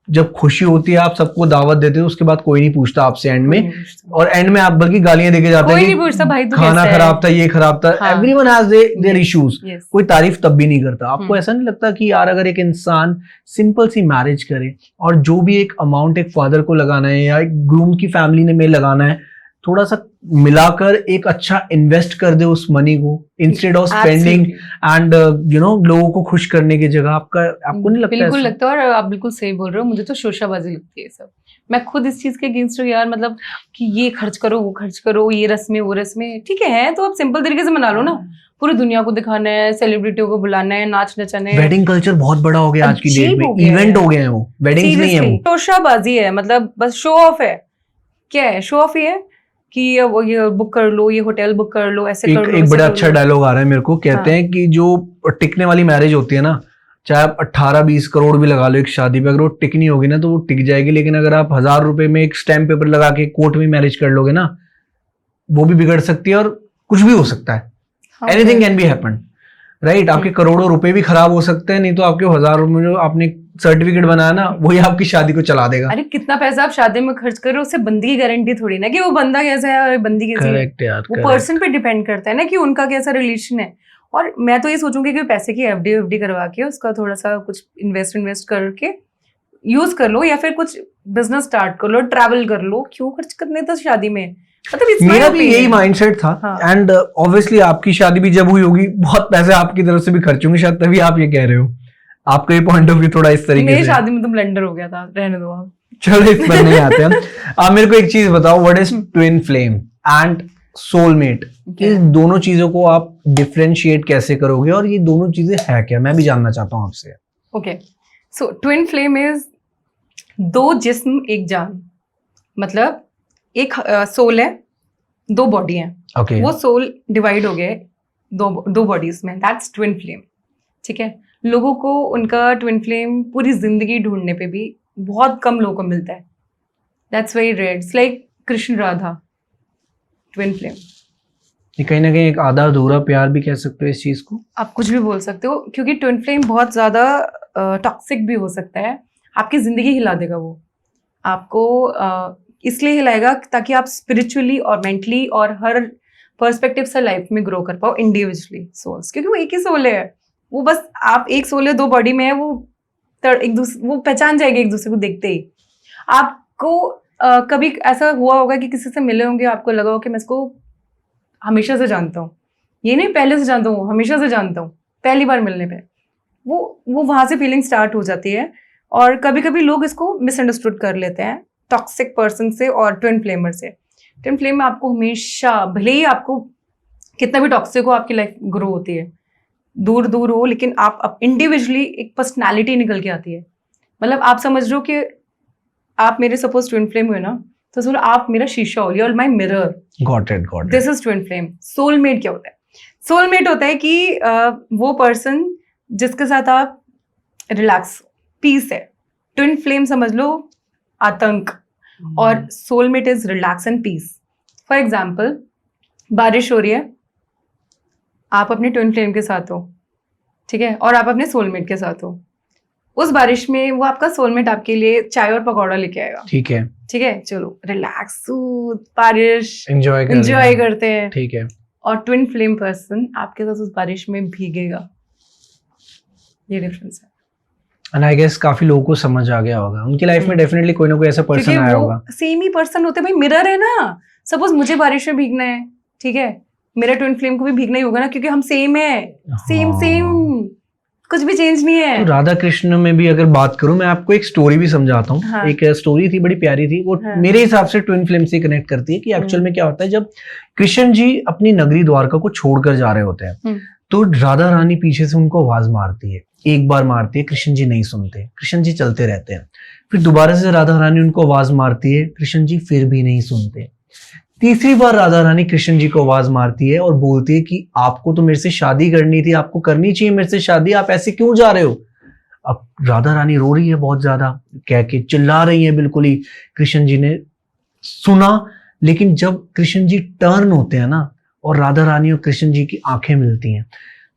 जब खुशी होती है आप सबको दावत देते हो, उसके बाद कोई नहीं पूछता आपसे एंड में, और एंड में आप बल्कि गालियां देके जाते हैं, कोई नहीं पूछता भाई तू खाना खराब था, ये खराब था. Everyone has their issues. कोई तारीफ तब भी नहीं करता. आपको ऐसा नहीं लगता कि यार अगर एक इंसान सिंपल सी मैरिज करे और जो भी एक अमाउंट एक फादर को लगाना है या एक ग्रूम की फैमिली ने में लगाना है, थोड़ा सा मिलाकर एक अच्छा इन्वेस्ट कर दे उस मनी को, इंस्टेड ऑफ स्पेंडिंग एंड लोगों को खुश करने की जगह. आपको नहीं लगता? बिल्कुल लगता है, और आप बिल्कुल सही बोल रहे हो. मुझे तो शोशाबाजी लगती है सब. मैं खुद इस चीज के अगेंस्ट हूँ यार. मतलब कि ये खर्च करो, वो खर्च करो, ये रस्में वो रस्में, ठीक है तो आप सिंपल तरीके से मना लो ना. पूरी दुनिया को दिखाना है, सेलिब्रिटियों को बुलाना है, नाच नचाना है. वेडिंग कल्चर बहुत बड़ा हो गया आज की डेट में. इवेंट हो गए हैं वो, वेडिंग्स नहीं है वो. शोशाबाजी है, मतलब बस शो ऑफ है. क्या है शो ऑफ? ये कि ये बुक कर लो, ये होटल बुक कर लो, ऐसे कर लो. एक बड़ा अच्छा डायलॉग आ रहा है मेरे को. कहते हैं कि जो टिकने वाली मैरिज होती है ना, चाहे आप 18-20 करोड़ भी लगा लो एक शादी पे, अगर वो टिक नहीं होगी ना तो वो टिक जाएगी. लेकिन अगर आप 1000 रुपए में एक स्टैम्प पेपर लगा के कोर्ट में मैरिज कर लोगे ना, वो भी बिगड़ सकती है और कुछ भी हो सकता है. Anything can be happen, right? आपके करोड़ों रुपए भी खराब हो सकते हैं, नहीं तो आपके 1000 रुपए में जो आपने सर्टिफिकेट बनाया ना वही आपकी शादी को चला देगा. अरे कितना पैसा आप शादी में खर्च कर रहे हो, उससे बंदी की गारंटी थोड़ी ना कि वो बंदा कैसा है और बंदी कैसी है. करेक्ट यार, वो पर्सन पे डिपेंड करता है ना कि उनका कैसा रिलेशन है. और मैं तो ये सोचूंगी कि पैसे की एफडी करवा के उसका थोड़ा सा कुछ इन्वेस्ट करके यूज कर लो, या फिर कुछ बिजनेस स्टार्ट कर लो, ट्रैवल कर लो. क्यों खर्च करने तो शादी में? मतलब मेरा भी यही माइंडसेट था. एंड ऑब्वियसली आपकी शादी भी जब हुई होगी बहुत पैसे आपकी तरफ से भी खर्च होंगे शायद, तभी आप ये कह रहे हो. आपका ये पॉइंट ऑफ व्यू थोड़ा इस तरीके से. मेरी शादी में तो ब्लंडर हो गया था, रहने दो आप. चलो इस पर नहीं आते हम. आप मेरे को एक चीज बताओ, what is twin flame and soulmate? इन दोनों चीजों को आप डिफरेंशिएट कैसे करोगे और ये दोनों चीजें है क्या? मैं भी जानना चाहता हूँ आपसे. Okay, so twin flame is दो जिस्म एक जान. मतलब एक सोल है, दो बॉडी है. Okay. वो सोल डिवाइड हो गए दो बॉडीज में, दैट्स ट्विन फ्लेम. ठीक है, लोगों को उनका ट्विन फ्लेम पूरी जिंदगी ढूंढने पे भी बहुत कम लोगों को मिलता है. That's very rare. It's like Krishna Radha, twin flame. ये कहीं ना कहीं एक आधा अधूरा प्यार भी कह सकते हो इस चीज को. आप कुछ भी बोल सकते हो, क्योंकि ट्विन फ्लेम बहुत ज्यादा टॉक्सिक भी हो सकता है. आपकी जिंदगी हिला देगा वो. आपको इसलिए हिलाएगा ताकि आप स्पिरिचुअली और मेंटली और हर पर्सपेक्टिव से लाइफ में ग्रो कर पाओ इंडिविजुअली सोल्स, क्योंकि वो एक ही सोल है. वो बस आप एक सोल है, दो बॉडी में है. वो पहचान जाएगी एक दूसरे को देखते ही. आपको कभी ऐसा हुआ होगा कि किसी से मिले होंगे, आपको लगा हो कि मैं इसको हमेशा से जानता हूँ. ये नहीं पहले से जानता हूँ, हमेशा से जानता हूँ. पहली बार मिलने पे वो वहां से फीलिंग स्टार्ट हो जाती है. और कभी कभी लोग इसको मिसअंडरस्टूड कर लेते हैं टॉक्सिक पर्सन से और ट्विन फ्लेमर से. ट्विन फ्लेम में आपको हमेशा, भले ही आपको कितना भी टॉक्सिक हो, आपकी लाइफ ग्रो होती है, दूर दूर हो, लेकिन आप इंडिविजुअली एक पर्सनालिटी निकल के आती है. मतलब आप समझ रहे हो कि आप मेरे सपोज ट्विन फ्लेम हुए ना, तो सोचो आप मेरा शीशा हो, you are my mirror. Got it. This is twin flame. Soulmate क्या होता है? सोलमेट होता है कि वो पर्सन जिसके साथ आप रिलैक्स, पीस है. ट्विन फ्लेम समझ लो आतंक, और soulmate is relax and peace. For example, बारिश हो रही है, आप अपने ट्विन फ्लेम के साथ हो, ठीक है, और आप अपने सोलमेट के साथ हो. उस बारिश में वो आपका सोलमेट आपके लिए चाय और पकौड़ा लेके आएगा. ठीक है. ठीक है, चलो रिलैक्स, बारिश एंजॉय करते हैं, ठीक है। और ट्विन फ्लेम पर्सन आपके साथ उस बारिश में भीगेगा, ये डिफरेंस है। एंड आई गेस काफी लोगों को समझ आ गया होगा, उनकी लाइफ में डेफिनेटली कोई ना कोई ऐसा पर्सन क्योंकि आया वो होगा। सेम ही पर्सन होते हैं भाई, मिरर है ना। सपोज मुझे बारिश में भीगना है, ठीक है, मेरा ट्विन फ्लेम को भी भीगना ही होगा ना, क्योंकि हम सेम है, सेम कुछ भी चेंज नहीं है। तो राधा कृष्ण में भी अगर बात करूं, मैं आपको एक स्टोरी भी समझाता हूँ। हाँ। एक स्टोरी थी, बड़ी प्यारी थी वो। हाँ। मेरे हिसाब से ट्विन फ्लेम से कनेक्ट करती है कि एक्चुअल में क्या होता है, जब कृष्ण जी अपनी नगरी द्वारका को छोड़कर जा रहे होते हैं, तो राधा रानी पीछे से उनको आवाज मारती है, एक बार मारती है, कृष्ण जी नहीं सुनते, कृष्ण जी चलते रहते हैं। फिर दोबारा से राधा रानी उनको आवाज मारती है, कृष्ण जी फिर भी नहीं सुनते। तीसरी बार राधा रानी कृष्ण जी को आवाज मारती है और बोलती है कि आपको तो मेरे से शादी करनी थी, आपको करनी चाहिए मेरे से शादी, आप ऐसे क्यों जा रहे हो। अब राधा रानी रो रही है बहुत ज्यादा, कह के चिल्ला रही है बिल्कुल ही। कृष्ण जी ने सुना, लेकिन जब कृष्ण जी टर्न होते हैं ना, और राधा रानी और कृष्ण जी की आंखें मिलती हैं,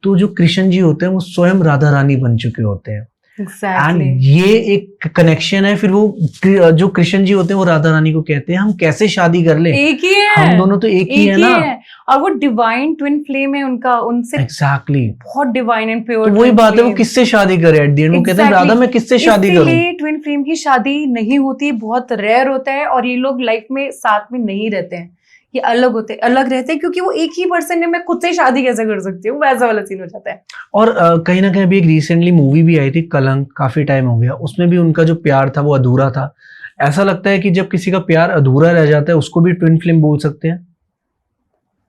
तो जो कृष्ण जी होते हैं वो स्वयं राधा रानी बन चुके होते हैं। Exactly. एंड ये एक कनेक्शन है। फिर वो जो कृष्ण जी होते हैं वो राधा रानी को कहते हैं हम कैसे शादी कर ले, एक ही है, हम दोनों तो एक ही है ना। और वो डिवाइन ट्विन फ्लेम है उनका, उनसे एग्जैक्टली बहुत डिवाइन एंड प्योर। तो वही बात है, वो किससे शादी करे एट द एंड, वो कहते हैं राधा मैं किससे शादी करूं। इसलिए ट्विन फ्लेम की शादी नहीं होती, बहुत रेयर होता है, और ये लोग लाइफ में साथ में नहीं रहते हैं, ये अलग रहते हैं, क्योंकि वो एक ही पर्सन है, मैं खुद से शादी कैसे कर सकती हूँ, वैसा वाला सीन हो जाता है। और कहीं ना कहीं अभी एक रिसेंटली मूवी भी आई थी कलंक, काफी टाइम हो गया, उसमें भी उनका जो प्यार था वो अधूरा था। ऐसा लगता है कि जब किसी का प्यार अधूरा रह जाता है उसको भी ट्विन फ्लेम बोल सकते हैं।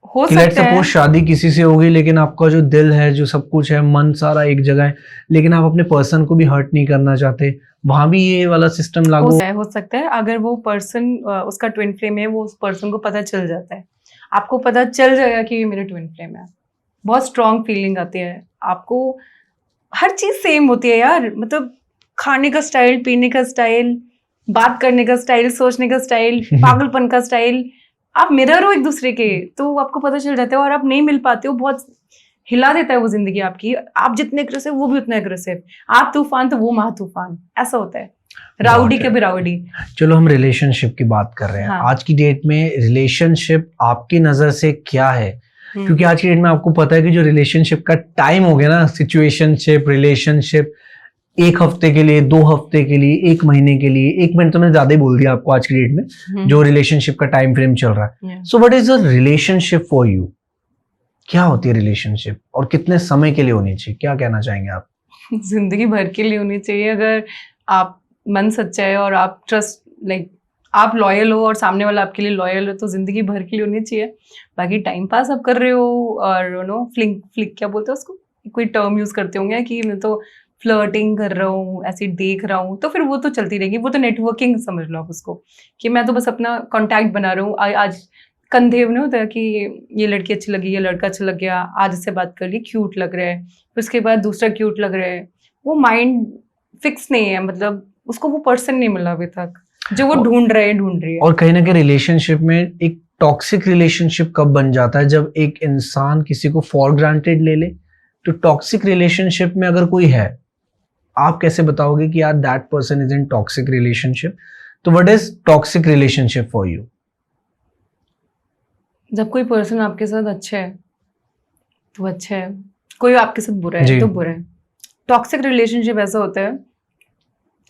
हो कि लेट सकता है सपोज शादी किसी से होगी, लेकिन आपका जो दिल है, जो सब कुछ है, मन सारा एक जगह है, लेकिन आप अपने पर्सन को भी हर्ट नहीं करना चाहते, वहां भी ये वाला सिस्टम लागू हो सकता है। अगर वो पर्सन उसका ट्विन फ्लेम है, वो उस पर्सन को पता चल जाता है, आपको पता चल जाएगा कि ये मेरा ट्विन फ्लेम है, बहुत स्ट्रॉन्ग फीलिंग आती है आपको। हर चीज सेम होती है यार, मतलब खाने का स्टाइल, पीने का स्टाइल, बात करने का स्टाइल, सोचने का स्टाइल, पागलपन का स्टाइल, आप मिरर हो एक दूसरे के, तो आपको पता चल जाता है। और आप नहीं मिल पाते हो, बहुत हिला देता है वो जिंदगी आपकी। आप जितने अग्रेसिव वो भी उतना अग्रेसिव, आप तूफान तो वो महा तूफान, ऐसा होता है, राउडी के भी राउडी। चलो हम रिलेशनशिप की बात कर रहे हैं। हाँ। आज की डेट में रिलेशनशिप आपकी नजर से क्या है? क्योंकि आज की डेट में आपको पता है कि जो रिलेशनशिप का टाइम हो गया ना, सिचुएशनशिप, रिलेशनशिप, एक हफ्ते के लिए, 2 हफ्ते के लिए, 1 महीने के लिए, 1 मिनट तो मैंने ज्यादा ही बोल दिया आपको आज की डेट में, जो रिलेशनशिप का टाइम फ्रेम चल रहा है। So what is a relationship for you? क्या होती है रिलेशनशिप और कितने समय के लिए होनी चाहिए? क्या कहना चाहेंगे आप? जिंदगी भर के लिए होनी चाहिए, अगर आप मन सच्चा है और आप ट्रस्ट, लाइक आप लॉयल हो और सामने वाला आपके लिए लॉयल हो, तो जिंदगी भर के लिए होनी चाहिए। बाकी टाइम पास आप कर रहे हो और यू नो फ्लिक क्या बोलते हैं उसको, कोई टर्म यूज करते होंगे कि मैं तो फ्लर्टिंग कर रहा हूँ, ऐसे देख रहा हूँ, तो फिर वो तो चलती रहेगी, वो तो नेटवर्किंग समझ लो आप उसको, कि मैं तो बस अपना कॉन्टैक्ट बना रहा हूँ। आज कंधे नहीं होता कि ये लड़की अच्छी लगी, ये लड़का अच्छा लग गया, आज इससे बात कर ली, क्यूट लग रहा है, फिर उसके बाद दूसरा क्यूट लग रहा है, वो माइंड फिक्स नहीं है, मतलब उसको वो पर्सन नहीं मिला अभी तक जो वो ढूंढ रही है। और कहीं ना कहीं रिलेशनशिप में एक टॉक्सिक रिलेशनशिप कब बन जाता है? जब एक इंसान किसी को फॉर ग्रांटेड ले ले। तो टॉक्सिक रिलेशनशिप में अगर कोई है, आप कैसे बताओगे कि यार that person is in toxic relationship? तो what is toxic relationship for you? जब कोई पर्सन आपके साथ अच्छा है तो अच्छा है, कोई आपके साथ बुरा है तो बुरा है। टॉक्सिक रिलेशनशिप ऐसा होता है,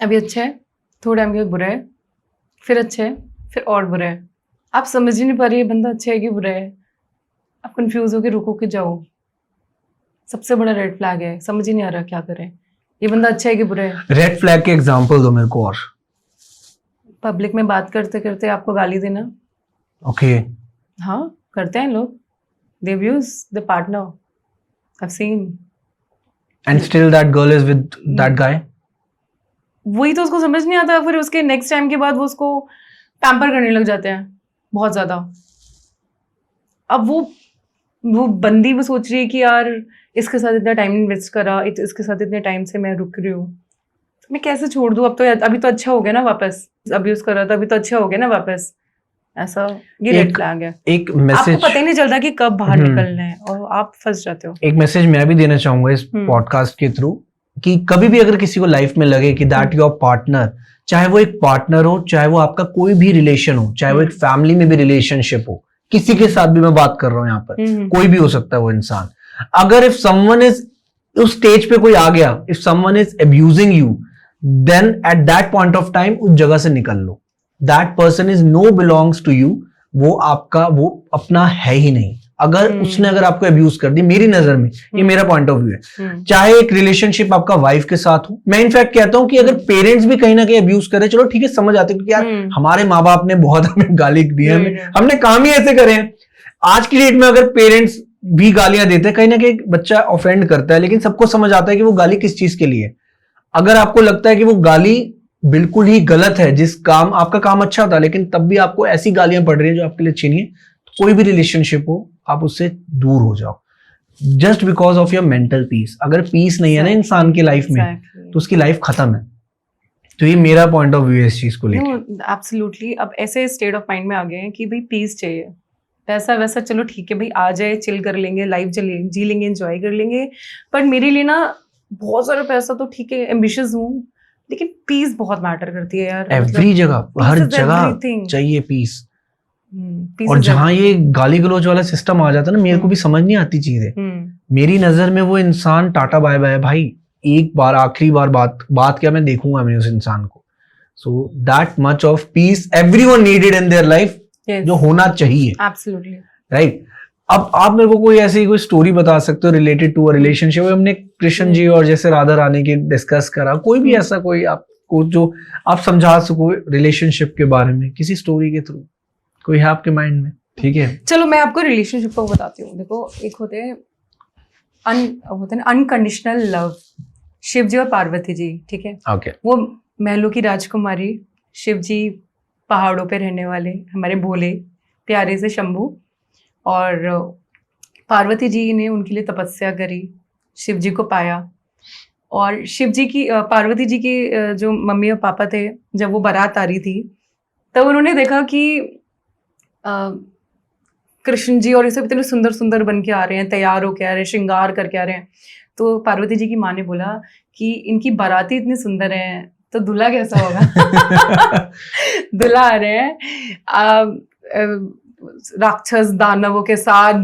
अभी अच्छा है, थोड़ा टाइम के बाद बुरा है, फिर अच्छा है, फिर और बुरा है, आप समझ ही नहीं पा रही है बंदा अच्छा है कि बुरा है, आप कंफ्यूज होकर रुको के जाओ, सबसे बड़ा रेड फ्लैग है, समझ ही नहीं आ रहा क्या करें, ये बंदा अच्छा है कि बुरा है। रेड फ्लैग के एग्जांपल दो मेरे को। और पब्लिक में बात करते करते आपको गाली देना। ओके। हाँ, करते हैं लोग, they abuse the partner, I've seen. And still that girl is with that guy? वही तो उसको समझ नहीं आता, फिर उसके नेक्स्ट टाइम के बाद वो उसको पैम्पर करने लग जाते हैं बहुत ज्यादा। अब वो बंदी वो सोच रही है कि यार इसके साथ इतना टाइम इन्वेस्ट करा, इसके साथ इतने टाइम से मैं रुक रही हूँ, मैं कैसे छोड़ दूँ? अब तो अभी तो अच्छा हो गया ना वापस, अब्यूज कर रहा था, अभी तो अच्छा हो गया ना वापस, ऐसा ये रेड फ्लैग है। एक मैसेज, आपको पता ही नहीं चलता कि कब बाहर निकलना है और आप फंस जाते हो। एक मैसेज मैं भी देना चाहूंगा इस पॉडकास्ट के थ्रू कि कभी भी अगर किसी को लाइफ में लगे कि दैट योर पार्टनर, चाहे वो एक पार्टनर हो, चाहे वो आपका कोई भी रिलेशन हो, चाहे वो एक फैमिली में भी रिलेशनशिप हो, किसी के साथ भी मैं बात कर रहा हूं यहाँ पर, कोई भी हो सकता है वो इंसान, अगर इफ समवन इज उस स्टेज पे कोई आ गया, if someone is abusing you, then at that point of time उस जगह से निकल लो. That person is no belongs to you. वो आपका वो अपना है ही नहीं. अगर उसने अगर आपको अब्यूज कर दी, मेरी नजर में ये मेरा पॉइंट ऑफ व्यू है, चाहे एक रिलेशनशिप आपका वाइफ के साथ हो, मैं इनफैक्ट कहता हूं कि अगर पेरेंट्स भी कहीं ना कहीं अब्यूज करे, चलो ठीक है समझ आते क्योंकि यार हमारे माँ बाप ने बहुत हमें गाली दी है, हमने काम ही ऐसे करे हैं. आज की डेट में अगर पेरेंट्स भी गालियां देते हैं, कहीं ना कहीं बच्चा ऑफेंड करता है, लेकिन सबको समझ आता है कि वो गाली किस चीज के लिए. अगर आपको लगता है कि वो गाली बिल्कुल ही गलत है, जिस काम आपका काम अच्छा था लेकिन तब भी आपको ऐसी गालियां पड़ रही है जो आपके लिए अच्छी नहीं है, तो कोई भी रिलेशनशिप हो आप उससे दूर हो जाओ, just because of your mental peace. अगर पीस नहीं है ना इंसान की लाइफ में, तो उसकी लाइफ खत्म है. तो ये मेरा पॉइंट ऑफ व्यू है इस चीज को लेकर. एब्सोल्युटली. अब ऐसे स्टेट ऑफ माइंड में आ गए हैं कि भाई पीस चाहिए, पैसा वैसा चलो ठीक है भाई, आ जाए चिल कर लेंगे, लाइफ जी लेंगे, एंजॉय कर लेंगे. पर मेरे लिए ना बहुत सारा पैसा तो ठीक है, एम्बिशियस हूँ, लेकिन पीस बहुत मैटर करती है यार. एवरी जगह, हर जगह चाहिए पीस. और जहां ये गाली गलौज वाला सिस्टम आ जाता है ना, मेरे को भी समझ नहीं आती चीजें. मेरी नजर में वो इंसान टाटा बाय बाय भाई, एक बार आखिरी बार बात क्या मैं देखूंगा मैं उस इंसान को. So that much of peace everyone needed in their life, जो होना चाहिए. Absolutely right. अब आप मेरे को कोई ऐसी कोई स्टोरी बता सकते हो रिलेटेड टू अ रिलेशनशिप. हमने कृष्ण जी और जैसे राधा रानी के डिस्कस करा, कोई भी ऐसा कोई आपको जो आप समझा सको रिलेशनशिप के बारे में किसी स्टोरी के थ्रू, कोई है आपके माइंड में? ठीक है, चलो मैं आपको रिलेशनशिप को बताती हूँ. देखो एक होते हैं अनकंडीशनल लव, शिव जी और पार्वती जी. ठीक है, ओके. वो महलों की राजकुमारी, शिव जी पहाड़ों पे रहने वाले हमारे भोले प्यारे से शंभू, और पार्वती जी ने उनके लिए तपस्या करी, शिव जी को पाया. और शिव जी की पार्वती जी के जो मम्मी और पापा थे, जब वो बारात आ रही थी तब उन्होंने देखा कि कृष्ण जी और ये सब इतने सुंदर सुंदर बन के आ रहे हैं, तैयार होके आ रहे हैं, श्रृंगार करके आ रहे हैं. तो पार्वती जी की माँ ने बोला कि इनकी बाराती इतनी सुंदर है तो दूल्हा कैसा होगा. दूल्हा आ रहे हैं राक्षस दानवों के साथ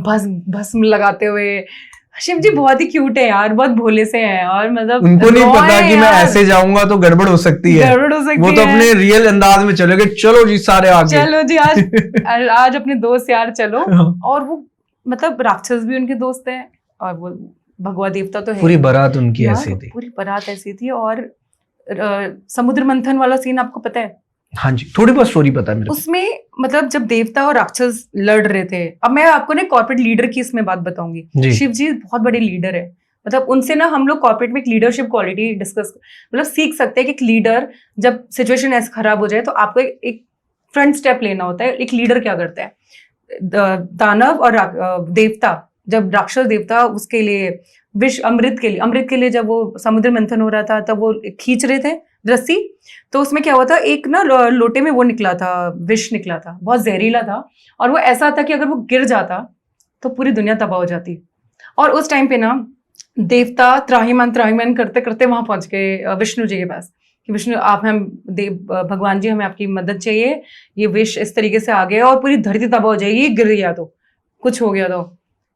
भस्म लगाते हुए. शिव जी बहुत ही क्यूट है यार, बहुत भोले से हैं, और मतलब उनको नहीं पता कि मैं ऐसे जाऊंगा तो गड़बड़ हो सकती है. वो तो अपने रियल अंदाज में चलोगे, चलो जी सारे आगे, चलो जी आज अपने दोस्त यार चलो. और वो मतलब राक्षस भी उनके दोस्त हैं, और वो भगवा देवता तो है. पूरी बारात उनकी ऐसी थी, पूरी बारात ऐसी थी. और समुद्र मंथन वाला सीन आपको पता है? हाँ जी, थोड़ी बहुत स्टोरी पता है मेरे को. उसमें मतलब जब देवता और राक्षस लड़ रहे थे, अब मैं आपको ना कॉर्पोरेट लीडर की इसमें बात बताऊंगी. शिव जी बहुत बड़े लीडर है, मतलब उनसे ना हम लोग कॉर्पोरेट में एक लीडरशिप क्वालिटी डिस्कस मतलब सीख सकते हैं कि एक लीडर जब सिचुएशन ऐसे खराब हो जाए तो आपको एक फ्रंट स्टेप लेना होता है. एक लीडर क्या करता है, दानव और देवता, जब राक्षस देवता उसके लिए विष अमृत के लिए जब वो समुद्र मंथन हो रहा था तब वो खींच रहे थे रस्सी, तो उसमें क्या हुआ था, एक ना लोटे में वो निकला था, विष निकला था, बहुत जहरीला था. और वो ऐसा था कि अगर वो गिर जाता तो पूरी दुनिया तबाह हो जाती. और उस टाइम पे ना देवता त्राहिमाम करते करते वहां पहुंच गए विष्णु जी के पास कि विष्णु आप भगवान जी हमें आपकी मदद चाहिए, ये विष इस तरीके से आ गया और पूरी धरती तबाह हो जाएगी, गिर गया तो कुछ हो गया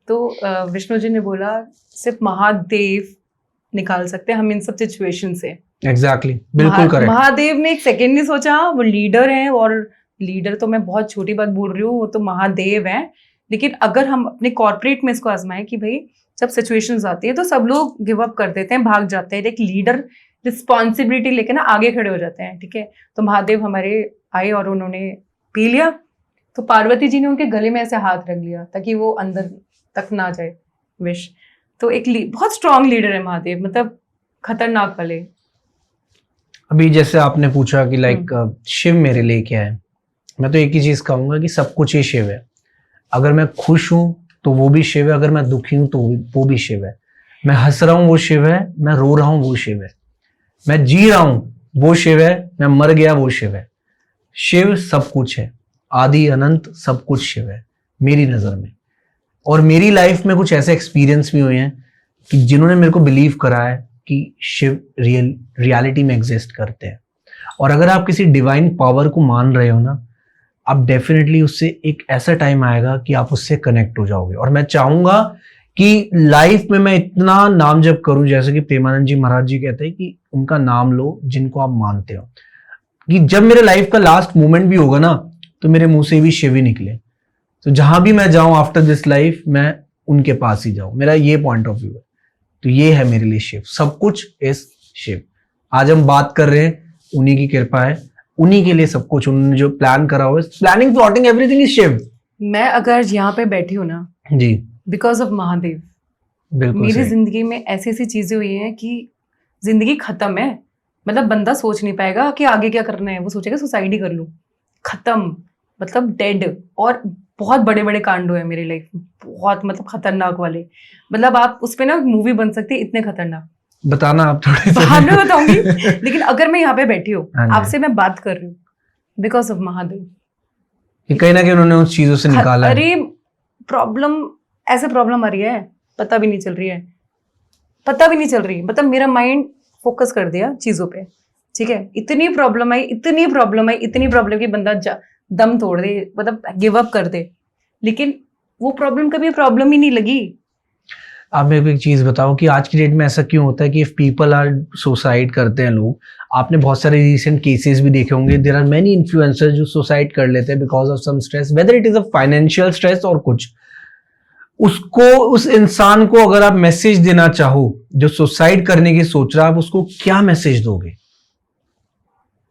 तो विष्णु जी ने बोला सिर्फ महादेव निकाल सकते हैं हम इन सब सिचुएशन से. एग्जैक्टली, बिल्कुल करेक्ट. महादेव ने एक सेकेंड नहीं सोचा, वो लीडर हैं, और लीडर तो मैं बहुत छोटी बात बोल रही हूँ, वो तो महादेव हैं. लेकिन अगर हम अपने कॉर्पोरेट में इसको आजमाएं कि भाई जब सिचुएशंस आती है तो सब लोग गिव अप कर देते हैं, भाग जाते हैं, एक लीडर रिस्पॉन्सिबिलिटी लेके ना आगे खड़े हो जाते हैं. ठीक है, तो महादेव हमारे आए और उन्होंने पी लिया, तो पार्वती जी ने उनके गले में ऐसे हाथ रख लिया ताकि वो अंदर तक ना जाए विष. तो एक बहुत स्ट्रॉन्ग लीडर है महादेव, मतलब खतरनाक वाले. अभी जैसे आपने पूछा कि लाइक शिव मेरे लिए क्या है, मैं तो एक ही चीज कहूंगा कि सब कुछ ही शिव है. अगर मैं खुश हूं तो वो भी शिव है, अगर मैं दुखी हूं तो वो भी शिव है. मैं हंस रहा हूं वो शिव है, मैं रो रहा हूं वो शिव है. मैं जी रहा हूं वो शिव है, मैं मर गया वो शिव है. शिव सब कुछ है, आदि अनंत सब कुछ शिव है मेरी नजर में. और मेरी लाइफ में कुछ ऐसे एक्सपीरियंस भी हुए हैं कि जिन्होंने मेरे को बिलीव करा है कि शिव रियलिटी में एग्जिस्ट करते हैं। और अगर आप किसी डिवाइन पावर को मान रहे हो ना, आप डेफिनेटली उससे एक ऐसा टाइम आएगा कि आप उससे कनेक्ट हो जाओगे। और मैं चाहूंगा कि लाइफ में मैं इतना नाम जप करूं, जैसे कि प्रेमानंद जी महाराज जी कहते हैं कि उनका नाम लो जिनको आप मानते हो, कि जब मेरे लाइफ का लास्ट मोमेंट भी होगा ना, तो मेरे मुंह से भी शिव ही निकले। तो जहां भी मैं जाऊं आफ्टर दिस लाइफ, मैं उनके पास ही जाऊं। मेरा ये पॉइंट ऑफ व्यू है। तो ये है मेरे लिए शिव, सब कुछ इस शिव। आज हम बात कर रहे हैं, उन्हीं की कृपा है, उन्हीं के लिए सब कुछ। उन्होंने जो प्लान करा हुआ है, planning plotting everything is Shiv. मैं अगर यहाँ पे बैठी हूँ ना, जी बिकॉज ऑफ महादेव। बिल्कुल मेरी सही। जिंदगी में ऐसी ऐसी चीजें हुई हैं कि जिंदगी खत्म है। मतलब बंदा सोच नहीं पाएगा कि आगे क्या करना है, वो सोचेगा सुसाइड ही कर लूं। खत्म, मतलब डेड। और बहुत बड़े बड़े कांड हुए हैं मेरी लाइफ में, बहुत मतलब खतरनाक वाले। मतलब आप उस पे ना मूवी बन सकती है, इतने खतरनाक। बताना आप थोड़े से। हाँ मैं बताऊंगी। लेकिन अगर मैं यहाँ पे बैठी हूँ, हाँ जी। आपसे मैं बात कर रही हूँ, बिकॉज ऑफ महादेव। कि कहीं ना कहीं उन्होंने उस चीजों से निकाला है। अरे प्रॉब्लम, ऐसे प्रॉब्लम आ रही है, पता भी नहीं चल रही है, पता भी नहीं चल रही। मतलब मेरा माइंड फोकस कर दिया चीजों पे, ठीक है। इतनी प्रॉब्लम आई, इतनी प्रॉब्लम आई, इतनी प्रॉब्लम कि बंदा दम तोड़ दे, मतलब गिव अप कर दे। लेकिन वो प्रॉब्लम कभी प्रॉब्लम ही नहीं लगी। आप मेरे को एक चीज बताओ कि आज की डेट में ऐसा क्यों होता है कि इफ पीपल आर सुसाइड करते हैं लोग, आपने बहुत सारे रिसेंट केसेस भी देखे होंगे, देयर आर मेनी इन्फ्लुएंसर्स जो सुसाइड कर लेते हैं because of some stress, whether it is a financial stress और कुछ। उसको, उस इंसान को अगर आप मैसेज देना चाहो जो सुसाइड करने की सोच रहा है, आप उसको क्या मैसेज दोगे?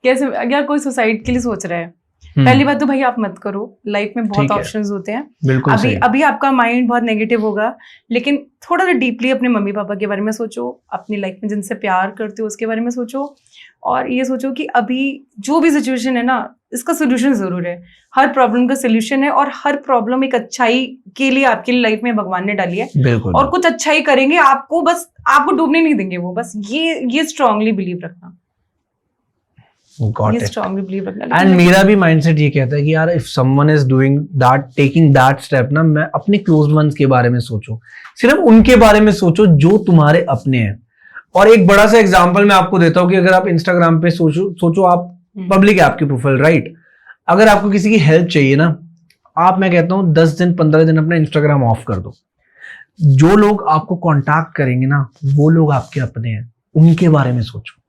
कैसे? अगर कोई सुसाइड के लिए सोच रहा है, पहली बात तो भाई आप मत करो। लाइफ में बहुत ठीक है। ऑप्शंस होते हैं। बिल्कुल अभी सही। अभी आपका माइंड बहुत नेगेटिव होगा, लेकिन थोड़ा सा डीपली अपने मम्मी पापा के बारे में सोचो, अपनी लाइफ में जिनसे प्यार करते हो उसके बारे में सोचो। और ये सोचो कि अभी जो भी सिचुएशन है ना, इसका सोल्यूशन जरूर है। हर प्रॉब्लम का सोल्यूशन है, और हर प्रॉब्लम एक अच्छाई के लिए आपकी लाइफ में भगवान ने डाली है। बिल्कुल। और कुछ अच्छाई करेंगे आपको, बस आपको डूबने नहीं देंगे वो। बस ये स्ट्रांगली बिलीव रखना, Got ये it. स्ट्रांगली बिलीव रखना। एंड मेरा भी माइंडसेट ये कहता है कि यार if someone is doing that, taking that step ना, मैं अपने क्लोज वंस के बारे में सोचो, सिर्फ उनके बारे में सोचो जो तुम्हारे अपने हैं। और एक बड़ा सा एग्जांपल मैं आपको देता हूं कि अगर आप इंस्टाग्राम पे सोचो आप पब्लिक है आपकी प्रोफाइल, राइट? अगर आपको किसी की हेल्प चाहिए ना, आप, मैं कहता हूं 10 दिन 15 दिन अपना इंस्टाग्राम ऑफ कर दो। जो लोग आपको कॉन्टैक्ट करेंगे ना, वो लोग आपके अपने हैं, उनके बारे में सोचो।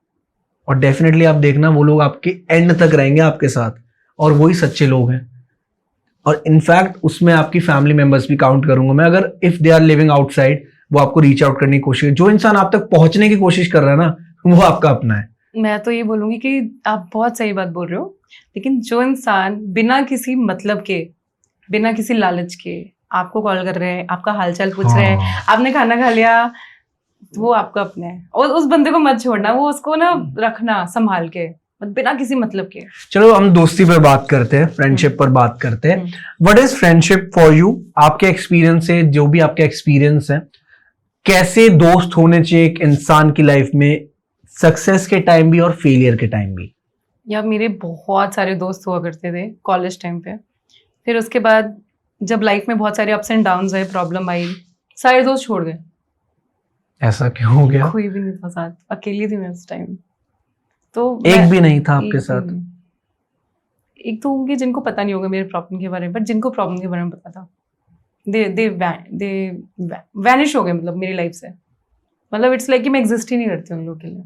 और डेफिनेटली आप देखना, वो लोग आपके एंड तक रहेंगे आपके साथ, और वही सच्चे लोग हैं। और इनफैक्ट उसमें आपकी फैमिली मेंबर्स भी काउंट करूंगा मैं। अगर if they are living outside, वो आपको रीच आउट करने की कोशिश, जो इंसान आप तक पहुंचने की कोशिश कर रहा है ना, वो आपका अपना है। मैं तो ये बोलूंगी कि आप बहुत सही बात बोल रहे हो, लेकिन जो इंसान बिना किसी मतलब के, बिना किसी लालच के आपको कॉल कर रहे हैं, आपका हालचाल पूछ रहे हैं, आपने खाना खा लिया, वो आपका अपना है। और उस बंदे को मत छोड़ना, वो उसको ना रखना संभाल के, बिना किसी मतलब के। चलो हम दोस्ती पर बात करते हैं, फ्रेंडशिप पर बात करते हैं। What is friendship for you? आपके एक्सपीरियंस से, जो भी आपके एक्सपीरियंस है, कैसे दोस्त होने चाहिए एक इंसान की लाइफ में, सक्सेस के टाइम भी और फेलियर के टाइम भी? यार मेरे बहुत सारे दोस्त हुआ करते थे कॉलेज टाइम पे। फिर उसके बाद जब लाइफ में बहुत सारे अप्स एंड डाउन्स आए, प्रॉब्लम आई, सारे दोस्त छोड़ गए। ऐसा क्यों हो गया? कोई भी नहीं था साथ, अकेली थी मैं उस टाइम। तो एक भी नहीं था आपके साथ? एक तो होंगे जिनको पता नहीं होगा मेरे प्रॉब्लम के बारे में, बट जिनको प्रॉब्लम के बारे में पता था, दे वैनिश हो गए मतलब मेरी लाइफ से। मतलब इट्स लाइक कि मैं एग्जिस्ट ही नहीं करती उन लोगों के लिए।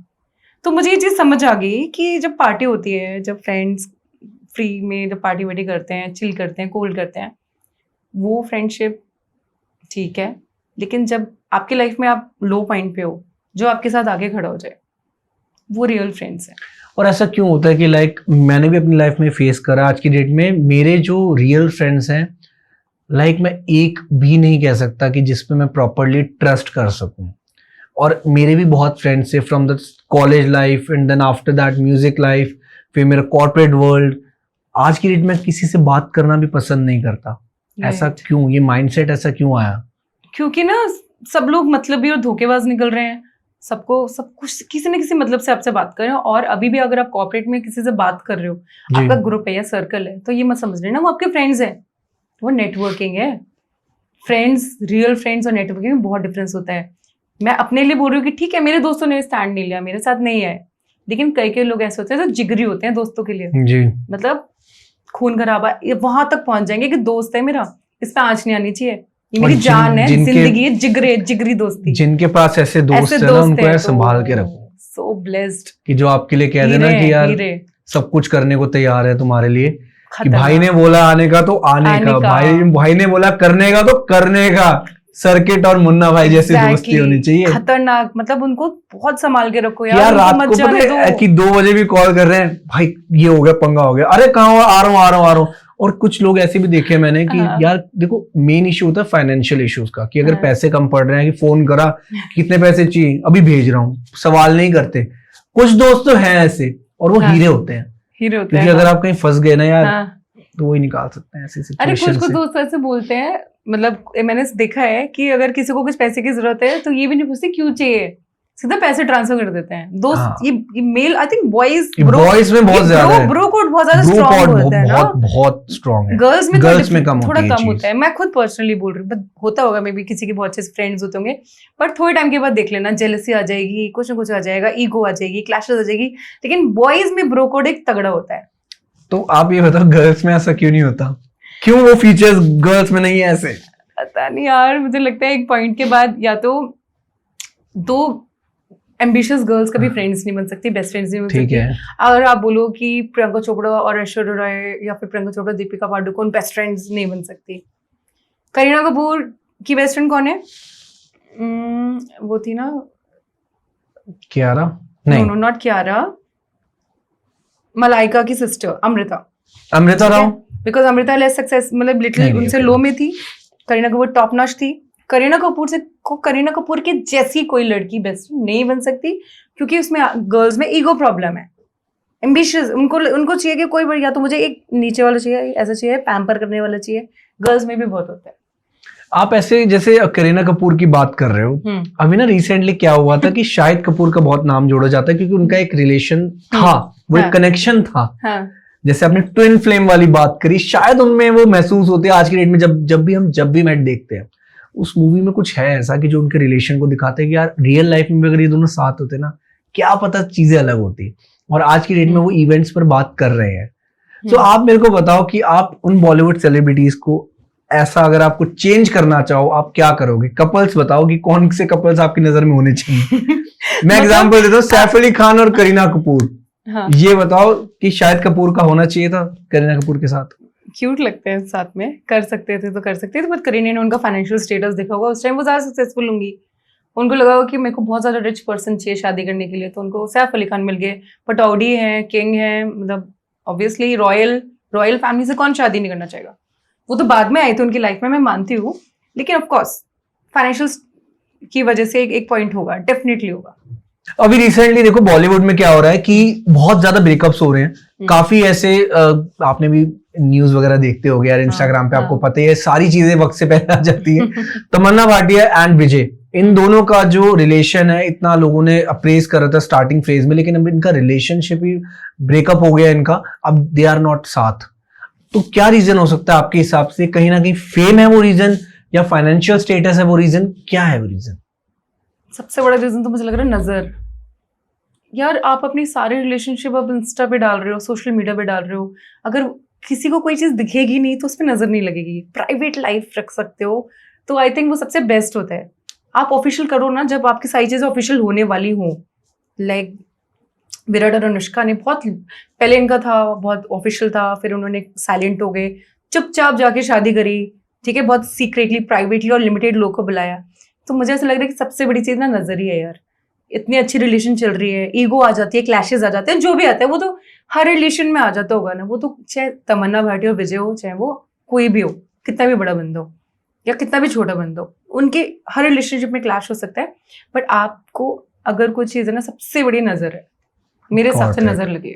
तो मुझे ये चीज़ समझ आ गई कि जब पार्टी होती है, जब फ्रेंड्स फ्री में जब पार्टी वार्टी करते हैं, चिल करते हैं, कूल करते हैं, वो फ्रेंडशिप ठीक है। लेकिन जब आपकी लाइफ में आप लो पॉइंट पे हो, जो आपके साथ आगे खड़ा हो जाए, वो रियल फ्रेंड्स हैं। और ऐसा क्यों होता है कि लाइक मैंने भी अपनी लाइफ में फेस करा, आज की डेट में मेरे जो रियल फ्रेंड्स हैं, लाइक मैं एक भी नहीं कह सकता कि जिस पे मैं प्रॉपरली ट्रस्ट कर सकूं। और मेरे भी बहुत फ्रेंड्स थे from the college life, and then after that music life, फिर मेरा कॉर्पोरेट वर्ल्ड। आज की डेट में किसी से बात करना भी पसंद नहीं करता। ऐसा क्यों? ये माइंडसेट ऐसा क्यों आया? क्योंकि ना सब लोग मतलबी और धोखेबाज निकल रहे हैं। सबको सब कुछ किसी न किसी मतलब से आपसे बात कर रहे हो। और अभी भी अगर आप कॉर्पोरेट में किसी से बात कर रहे हो, आपका ग्रुप है या सर्कल है, तो ये मत समझ लेना वो आपके फ्रेंड्स हैं। वो नेटवर्किंग है। फ्रेंड्स, रियल फ्रेंड्स और नेटवर्किंग में बहुत डिफरेंस होता है। मैं अपने लिए बोल रही हूँ कि ठीक है मेरे दोस्तों ने स्टैंड नहीं लिया, मेरे साथ नहीं है, लेकिन कई लोग ऐसे होते हैं जो जिगरी होते हैं दोस्तों के लिए जी। मतलब खून खराबा वहां तक पहुंच जाएंगे कि दोस्त है मेरा, इस पे आंच नहीं आनी चाहिए, ये और मेरी जान है, जिनके जिंदगी है, जिगरी दोस्ती। जिनके पास ऐसे दोस्त है ना, उनको यार संभाल के रखो। सो ब्लेस्ड कि जो आपके लिए कह देना कि यार सब कुछ करने को तैयार है तुम्हारे लिए, कि भाई ने बोला आने का तो आने का, भाई ने बोला करने का तो करने का। सर्किट और मुन्ना भाई जैसी दोस्ती होनी चाहिए। खतरनाक, मतलब उनको बहुत संभाल के रखो यार रात को पता है कि 2 बजे भी कॉल कर रहे हैं, भाई ये हो गया, पंगा हो गया, अरे कहाँ हो, आ रहा हूँ। और कुछ लोग ऐसे भी देखे मैंने कि यार देखो मेन इशू होता है फाइनेंशियल इश्यूज का, कि अगर पैसे कम पड़ रहे हैं कि फोन करा कितने पैसे चाहिए, अभी भेज रहा हूँ, सवाल नहीं करते। कुछ दोस्त तो हैं ऐसे और वो हीरे होते हैं, क्योंकि अगर आप कहीं फंस गए ना यार तो वो ही निकाल सकते हैं ऐसी सिचुएशन। अरे कुछ दोस्त ऐसे बोलते हैं, मतलब मैंने देखा है कि अगर किसी को कुछ पैसे की जरूरत है तो ये भी नहीं पूछते क्यों चाहिए, सीधा पैसे ट्रांसफर कर देते हैं दोस्त। हाँ। ये मेल आई थिंक बॉयज में बहुत ज्यादा है, ब्रो कोड बहुत ज्यादा स्ट्रांग होता है ना, बहुत स्ट्रांग है। गर्ल्स में कम थोड़ा कम होता है। मैं खुद पर्सनली बोल रही हूँ, होता होगा मे बी किसी के बहुत अच्छे फ्रेंड्स होते होंगे, बट थोड़े टाइम के बाद देख लेना जेलसी आ जाएगी, कुछ ना कुछ आ जाएगा, ईगो आ जाएगी, क्लैशेस आ जाएगी, लेकिन बॉयज में ब्रो कोड एक तगड़ा होता है। तो आप ये बताओ गर्ल्स में ऐसा क्यों नहीं होता, क्यों वो फीचर्स गर्ल्स में नहीं है ऐसे? पता नहीं यार, मुझे लगता है एक पॉइंट के बाद या तो दो एम्बिशियस गर्ल्स कभी फ्रेंड्स नहीं बन सकती, बेस्ट फ्रेंड्स नहीं बन सकती। अगर आप बोलो कि प्रियंका चोपड़ा और ऐश्वर्या राय या फिर प्रियंका चोपड़ा दीपिका पादुकोण बेस्ट फ्रेंड्स नहीं बन सकती। करीना कपूर की बेस्ट फ्रेंड कौन है? वो थी ना कियारा, नहीं नो नॉट कियारा, मलाइका की sister Amrita Rao, because Amrita less success, मतलब लिटिल उनसे लो में थी। करीना कपूर टॉप नॉच थी। करीना कपूर की जैसी कोई लड़की बेस्ट नहीं बन सकती, क्योंकि उसमें गर्ल्स में ईगो प्रॉब्लम है, एम्बिशियस, उनको चाहिए कि कोई, या तो मुझे एक नीचे वाला चाहिए, ऐसा चाहिए, पैम्पर करने वाला चाहिए। गर्ल्स में भी बहुत होता है। आप ऐसे जैसे करीना कपूर की बात कर रहे हो, अभी ना रिसेंटली क्या हुआ था कि शाहिद कपूर का बहुत नाम जोड़ा जाता है, क्योंकि उनका एक रिलेशन था, वो एक कनेक्शन था। जैसे आपने ट्विन फ्लेम वाली बात करी, शायद उनमें वो महसूस होते हैं आज की डेट में, जब भी मैच देखते हैं उस मूवी में कुछ है ऐसा कि जो उनके रिलेशन को दिखाते हैं कि यार रियल लाइफ में भी अगर ये दोनों साथ होते ना, क्या पता चीजें अलग होती। और आज की डेट में वो इवेंट्स पर बात कर रहे हैं। तो आप मेरे को बताओ कि आप उन बॉलीवुड सेलिब्रिटीज को ऐसा अगर आपको चेंज करना चाहो, आप क्या करोगे? कपल्स बताओ कि कौन से कपल्स आपकी नजर में होने चाहिए। मैं एग्जांपल देता हूँ, सैफ अली खान और करीना कपूर। हाँ। ये बताओ कि शाहिद कपूर का होना चाहिए था करीना कपूर के साथ। क्यूट लगते हैं साथ में, कर सकते थे तो कर सकते थे, बट करीना ने उनका फाइनेंशियल स्टेटस देखा होगा, उस टाइम वो ज्यादा सक्सेसफुल होंगी, उनको लगा होगा कि मेरे को बहुत ज्यादा रिच पर्सन चाहिए शादी करने के लिए, तो उनको सैफ अली खान मिल गए। पटौडी है, किंग है, मतलब ऑब्वियसली रॉयल फैमिली से कौन शादी नहीं करना चाहेगा। वो तो बाद में आए थे उनकी लाइफ में, मैं मानती हूँ, लेकिन ऑफकोर्स फाइनेंशियल की वजह से एक पॉइंट होगा, डेफिनेटली होगा। अभी रिसेंटली देखो बॉलीवुड में क्या हो रहा है कि बहुत ज्यादा ब्रेकअप्स हो रहे हैं। काफी ऐसे आपने भी न्यूज वगैरह देखते होगे यार, इंस्टाग्राम पे आपको पता ही है, सारी चीजें वक्त से पहले आ जाती है। तमन्ना भाटिया एंड विजय, इन दोनों का जो रिलेशन है, इतना लोगों ने अप्रेज करा था स्टार्टिंग फेज में, लेकिन अब इनका रिलेशनशिप ही ब्रेकअप हो गया इनका, अब दे आर नॉट साथ। तो क्या रीजन हो सकता है आपके हिसाब से? कहीं ना कहीं फेम है वो रीजन, या फाइनेंशियल स्टेटस है वो रीजन? क्या है वो रीजन? सबसे बड़ा रीजन तो मुझे लग रहा है नजर। यार आप अपनी सारी रिलेशनशिप अब इंस्टा पे डाल रहे हो, सोशल मीडिया पे डाल रहे हो, अगर किसी को कोई चीज दिखेगी नहीं तो उस पर नजर नहीं लगेगी। प्राइवेट लाइफ रख सकते हो, तो आई थिंक वो सबसे बेस्ट होता है। आप ऑफिशियल करो ना जब आपकी सारी चीजें ऑफिशियल होने वाली हो। लाइक विराट और अनुष्का ने बहुत पहले इनका था, बहुत ऑफिशियल था, फिर उन्होंने साइलेंट हो गए, चुपचाप जाके शादी करी, ठीक है, बहुत सीक्रेटली, प्राइवेटली और लिमिटेड लोग को बुलाया। तो मुझे ऐसा लग रहा है कि सबसे बड़ी चीज ना नजर ही है यार। इतनी अच्छी रिलेशन चल रही है, ईगो आ जाती है, क्लैशेस आ जाते हैं, जो भी आता है वो तो हर रिलेशन में आ जाता होगा ना। वो तो चाहे तमन्ना भाटिया और विजय हो, चाहे वो कोई भी हो, कितना भी बड़ा बंदा हो या कितना भी छोटा बंदा हो, उनके हर रिलेशनशिप में क्लैश हो सकता है। बट आपको अगर कोई चीज है ना, सबसे बड़ी नजर है, मेरे हिसाब से नजर लगी।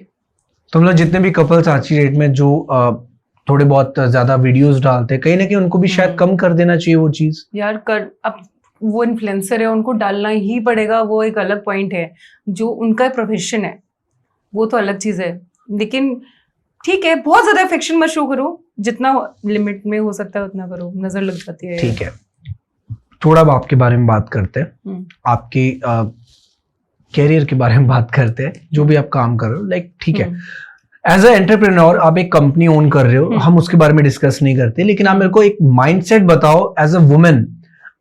तो मतलब जितने भी कपल्स आज की डेट में जो थोड़े बहुत ज्यादा वीडियोस डालते हैं, कहीं ना कहीं उनको भी शायद कम कर देना चाहिए वो चीज यार। अब वो इन्फ्लुएंसर है, उनको डालना ही पड़ेगा, वो एक अलग पॉइंट है। जो उनका प्रोफेशन है वो तो अलग चीज है, लेकिन ठीक है, बहुत ज्यादा अफेक्शन मत शो करो, जितना लिमिट में हो सकता है उतना करो, नजर लग जाती है। ठीक है, थोड़ा अब आपके बारे में बात करते हैं, आपके कैरियर के बारे में बात करते हैं, जो भी आप काम कर रहे हो, लाइक ठीक है, एज अ एंटरप्रेन्योर आप एक कंपनी ओन कर रहे हो, हम उसके बारे में डिस्कस नहीं करते, लेकिन आप मेरे को एक माइंडसेट बताओ एज अ वुमेन,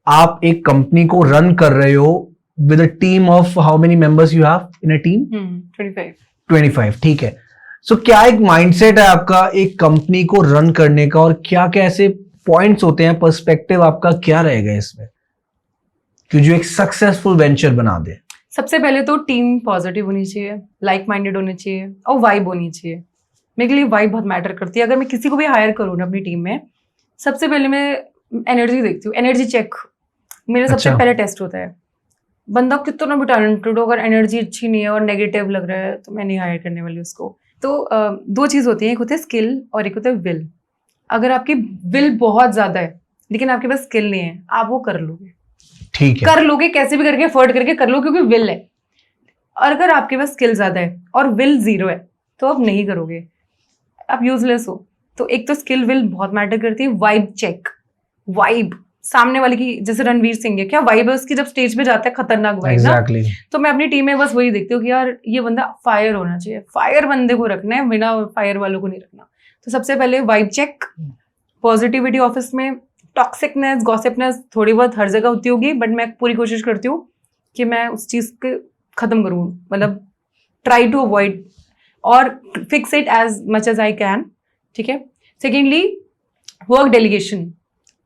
आप एक कंपनी को रन कर रहे हो with a team of how many members you have in a team? 25, ठीक है। सो क्या एक माइंडसेट है आपका एक कंपनी को रन करने का, और क्या क्या ऐसे पॉइंट्स होते हैं, पर्सपेक्टिव आपका क्या रहेगा इसमें कि जो एक सक्सेसफुल वेंचर बना दे? सबसे पहले तो टीम पॉजिटिव होनी चाहिए, लाइक माइंडेड होनी चाहिए और वाइब होनी चाहिए। मेरे लिए वाइब बहुत मैटर करती है। अगर मैं किसी को भी हायर करूँ ना अपनी टीम में, सबसे पहले मैं एनर्जी देखती हूँ, एनर्जी चेक मेरा सबसे पहले टेस्ट होता है। बंदा कितना भी टैलेंटेड हो, अगर एनर्जी अच्छी नहीं है और नेगेटिव लग रहा है तो मैं नहीं हायर करने वाली उसको। तो दो चीज़ होती है, एक होता है स्किल और एक होता है विल। अगर आपकी विल बहुत ज़्यादा है लेकिन आपके पास स्किल नहीं है, आप वो कर लोगे, ठीक है, कर लोगे, कैसे भी करके एफर्ट करके कर लो, क्योंकि विल है। और अगर आपके पास स्किल ज्यादा है और विल जीरो है तो आप नहीं करोगे, आप यूजलेस हो। तो एक तो स्किल विल बहुत मैटर करती है। वाइब चेक, वाइब सामने वाले की, जैसे रणवीर सिंह है, क्या वाइब है उसकी जब स्टेज पे जाता है, खतरनाक वाइब exactly. ना। तो मैं अपनी टीम में बस वही देखती हूँ कि यार ये बंदा फायर होना चाहिए, फायर बंदे को रखना है, बिना फायर वालों को नहीं रखना। तो सबसे पहले वाइब चेक, पॉजिटिविटी ऑफिस में, टॉक्सिकनेस, गॉसिपनेस थोड़ी बहुत हर जगह होती होगी, बट मैं पूरी कोशिश करती हूँ कि मैं उस चीज़ को ख़त्म करूँ, मतलब ट्राई टू अवॉइड और fix it as much as I can, ठीक है। Secondly, work delegation.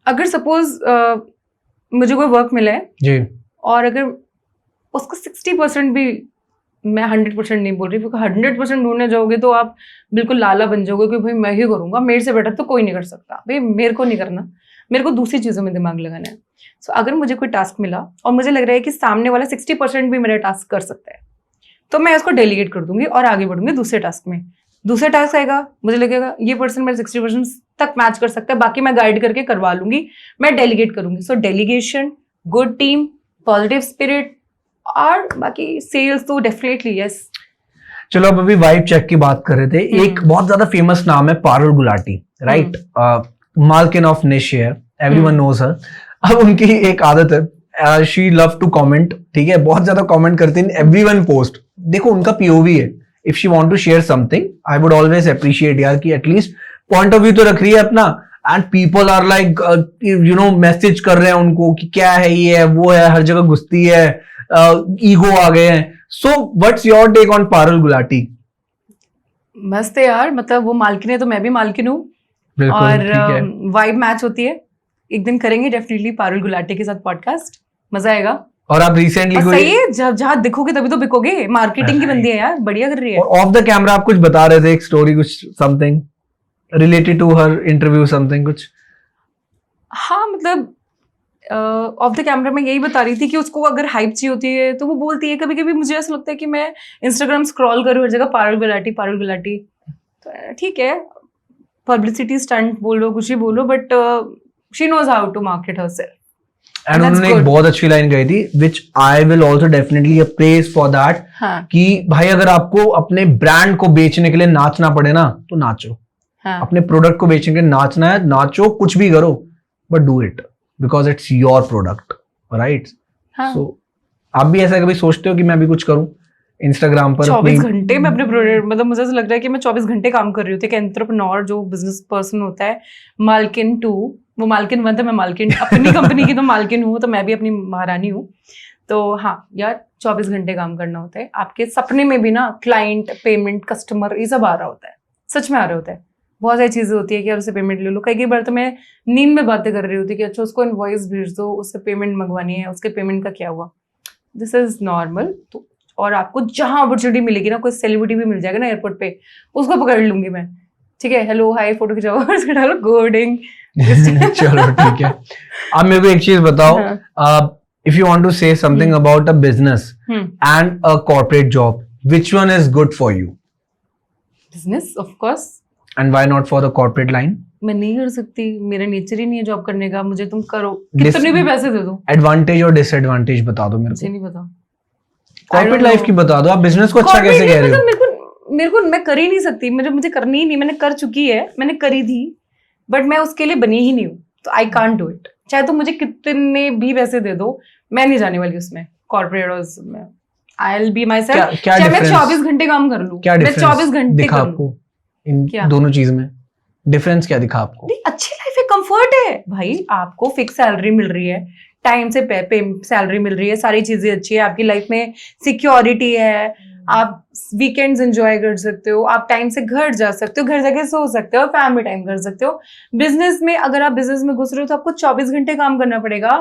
अगर सपोज मुझे कोई वर्क मिला है जी, और अगर उसको 60% भी, मैं 100% नहीं बोल रही, क्योंकि 100% ढूंढने जाओगे तो आप बिल्कुल लाला बन जाओगे कि भाई मैं ही करूँगा, मेरे से बेटर तो कोई नहीं कर सकता। भाई मेरे को नहीं करना, मेरे को दूसरी चीज़ों में दिमाग लगाना है। सो अगर मुझे कोई टास्क मिला और मुझे लग रहा है कि सामने वाला 60% भी मेरा टास्क कर सकता है, तो मैं उसको डेलीगेट कर दूंगी और आगे बढ़ूंगी दूसरे टास्क में। दूसरा टास्क आएगा, मुझे लगेगा ये पर्सन मेरे 60% तक मैच कर सकता है, बाकी मैं गाइड करके करवा लूंगी, मैं डेलीगेट करूंगी। सो delegation, good team, positive spirit, और बाकी सेल्स तो डेफिनेटली यस। चलो, अब अभी वाइब चेक की बात कर रहे थे, एक बहुत ज्यादा फेमस नाम है पारुल गुलाटी, राइट? मालकिन ऑफ निश है, एवरीवन नोज हर। अब उनकी एक आदत है, शी लव टू कमेंट, ठीक है, बहुत ज्यादा कमेंट करते हैं एवरीवन पोस्ट। देखो उनका पीओवी है, if she want to share something I would always appreciate यार कि एटलीस्ट पॉइंट ऑफ व्यू तो रख रही है अपना, and people are like you know message कर रहे हैं उनको कि क्या है, ये है, वो है, हर जगह घुसती है, ईगो आ गए हैं। So what's your take on Parul Gulati? मस्त है यार, मतलब वो मालकिन है तो मैं भी मालकिन हूँ, और वाइब मैच होती है। एक दिन करेंगे डेफिनेटली पारुल गुलाटी के साथ पॉडकास्ट, मजा आएगा। और आप रिसेंटली सही है, जहाँ दिखोगे तभी तो बिकोगे, मार्केटिंग की बंदी है यार, बढ़िया कर रही है। और ऑफ द कैमरा आप कुछ बता रहे थे, एक स्टोरी, कुछ something related to her interview, something कुछ? हाँ, मतलब ऑफ द कैमरा मैं यही बता रही थी कि उसको अगर हाइप चाहिए होती है तो वो बोलती है। कभी कभी मुझे ऐसा लगता है कि मैं इंस्टाग्राम स्क्रॉल करूँ, हर जगह पारुल गुलाटी पारुल गुलाटी, तो ठीक है, पब्लिसिटी स्टंट बोलो, कुछ ही बोलो, but she knows how to market herself. And उन्होंने एक बहुत अच्छी लाइन कही थी, which I will also definitely appraise for that, कि भाई अगर आपको अपने ब्रांड को बेचने के लिए नाचना पड़े ना तो नाचो, अपने प्रोडक्ट को बेचने के लिए नाचना है, नाचो, कुछ भी करो, but do it because it's your product, right? So आप भी ऐसा कभी सोचते हो कि मैं भी कुछ करूं इंस्टाग्राम पर? 24 घंटे में अपने प्रोडक्ट, मतलब मुझे ऐसा लग रहा है कि मैं 24 घंटे काम कर रही हूँ। एक एंटरप्रेन्योर जो बिजनेस पर्सन होता है, मालकिन 2, वो मालकिन 1 था, मैं मालकिन अपनी कंपनी की तो मालकिन हूँ, तो मैं भी अपनी महारानी हूँ। तो हाँ यार, 24 घंटे काम करना होता है। आपके सपने में भी ना क्लाइंट, पेमेंट, कस्टमर, ये सब आ रहा होता है, सच में आ रहा होता है। बहुत सारी चीजें होती है कि यार उससे पेमेंट ले लो। कई बार तो मैं नींद में बातें कर रही होती कि अच्छा उसको इनवॉइस भेज दो, उससे पेमेंट मंगवानी है, उसके पेमेंट का क्या हुआ। This is normal. तो और आपको जहां अपॉर्चुनिटी मिलेगी ना, कोई सेलिब्रिटी भी मिल जाएगा ना एयरपोर्ट पे, उसको पकड़ लूंगी मैं, ठीक है, हेलो हाय फोटो खिंचाओ, उसको डालो कोडिंग। चलो ठीक है। अब मेरे को एक चीज बताओ, if you want to say something about a business and a corporate job, which one is good for you? Business of course. And why not for the corporate line? मैं नहीं कर सकती, मेरा नेचर ही नहीं है जॉब करने का। मुझे तुम करो, कितने भी पैसे दे दो। एडवांटेज और डिसएडवांटेज बता दो मेरे को। नहीं पता। कॉर्पोरेट लाइफ की बता दो। आप बिजनेस को अच्छा कैसे कह रहे हो? मेरे को मैं कर ही नहीं सकती, मुझे करनी ही नहीं। मैंने कर चुकी है, मैंने करी थी, बट मैं उसके लिए बनी ही नहीं हूँ, तो आई कांट डू इट। चाहे तुम मुझे कितने भी पैसे दे दो, मैं नहीं जाने वाली उसमें कॉर्पोरेट में। I will be my self, चाहे मैं 24 घंटे काम कर लूं, मैं 24 घंटे दिखा कर लूं। आपको इन क्या? दोनों चीज में डिफरेंस क्या दिखा आपको? नहीं, अच्छी लाइफ है, कंफर्ट है भाई, आपको फिक्स सैलरी मिल रही है, टाइम से सैलरी मिल रही है, सारी चीजें अच्छी है, आपकी लाइफ में सिक्योरिटी है, आप वीकेंड्स एंजॉय कर सकते हो, आप टाइम से घर जा सकते हो, घर जाके सो सकते हो, फैमिली टाइम कर सकते हो। बिजनेस में अगर आप बिजनेस में घुस रहे हो तो आपको 24 घंटे काम करना पड़ेगा,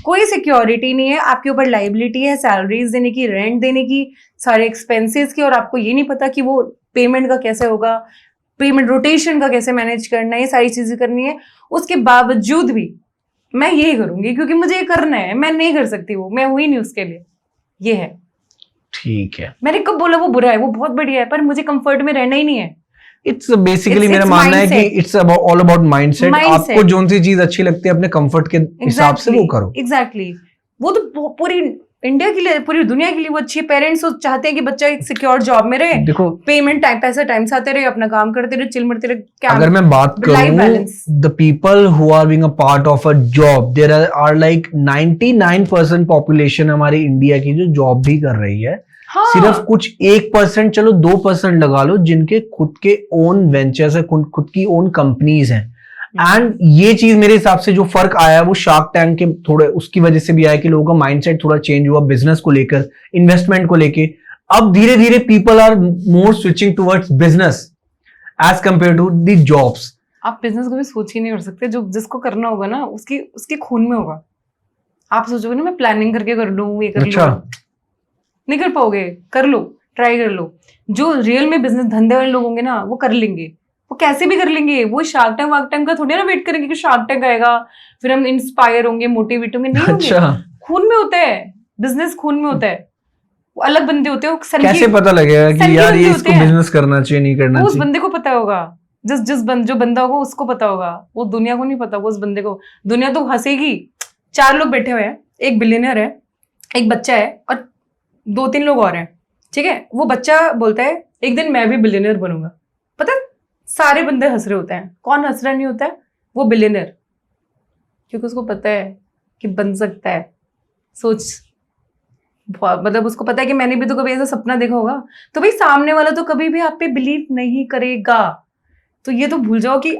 कोई सिक्योरिटी नहीं है, आपके ऊपर लाइबिलिटी है, सैलरीज देने की, रेंट देने की, सारे एक्सपेंसेस की, और आपको ये नहीं पता कि वो पेमेंट का कैसे होगा, पेमेंट रोटेशन का कैसे मैनेज करना है, ये सारी चीजें करनी है। उसके बावजूद भी मैं यही करूंगी क्योंकि मुझे ये करना है, मैं नहीं कर सकती, वो मैं हुई नहीं उसके लिए, ये है। ठीक है, मैंने कब बोला वो बुरा है? वो बहुत बढ़िया है, पर मुझे कंफर्ट में रहना ही नहीं है। इट्स बेसिकली मेरा मानना है कि इट्स ऑल अबाउट माइंडसेट। आपको जो सी चीज अच्छी लगती है अपने कंफर्ट के हिसाब से वो करो। एग्जैक्टली, वो तो पूरी इंडिया के लिए, पूरी दुनिया के लिए वो अच्छी है। पेरेंट्स चाहते हैं कि बच्चा एक सिक्योर जॉब में रहे, देखो पेमेंट टाइम, पैसा टाइम से आते रहे, अपना काम करते रहे, चिल मरते रहे। अगर मैं बात करूं, the people who are being a part of a job, there are like 99% population हमारी इंडिया की जो जॉब भी कर रही है। हाँ। सिर्फ कुछ 1%, चलो 2% लगा लो, जिनके खुद के ओन वेंचर्स है, खुद की ओन कंपनीज हैं। एंड ये चीज मेरे हिसाब से जो फर्क आया वो शार्क टैंक के थोड़े उसकी वजह से भी आया कि लोगों का माइंडसेट थोड़ा चेंज हुआ बिजनेस को लेकर, इन्वेस्टमेंट को लेके। अब धीरे धीरे people are more switching towards business as compare to the jobs. आप बिजनेस को भी सोच ही नहीं कर सकते, जो जिसको करना होगा ना उसके खून में होगा। आप सोचोगे ना मैं प्लानिंग करके कर लूं, ये कर लूं, नहीं कर पाओगे। कर लो, ट्राई कर लो। जो रियल में बिजनेस धंधे वाले लोग होंगे ना वो कर लेंगे, वो कैसे भी कर लेंगे। वो शार्क टैंक वार्क टैंक का थोड़ी ना वेट करेंगे कि शार्क टैंक आएगा फिर हम इंस्पायर होंगे, मोटिवेट होंगे, नहीं होंगे। खून में होता है बिजनेस, खून में होता है। वो अलग बंदे होते हैं, कैसे पता लगेगा कि यार ये इसको बिजनेस करना चाहिए नहीं करना चाहिए? उस बंदे को पता होगा, जो बंदा होगा उसको पता होगा, वो दुनिया को नहीं पता, वो उस बंदे को। दुनिया तो हंसेगी। 4 लोग बैठे हुए हैं, एक बिलियनर है, एक बच्चा है और 2-3 लोग और हैं, ठीक है। वो बच्चा बोलता है एक दिन मैं भी बिलियनर बनूंगा। पता है सारे बंदे हंस रहे होते हैं, कौन हंस रहा नहीं होता है? वो बिलियनर, क्योंकि उसको पता है कि बन सकता है। सोच, मतलब उसको पता है कि मैंने भी तो कभी ऐसा सपना देखा होगा। तो भाई सामने वाला तो कभी भी आप पे बिलीव नहीं करेगा। तो ये तो भूल जाओ कि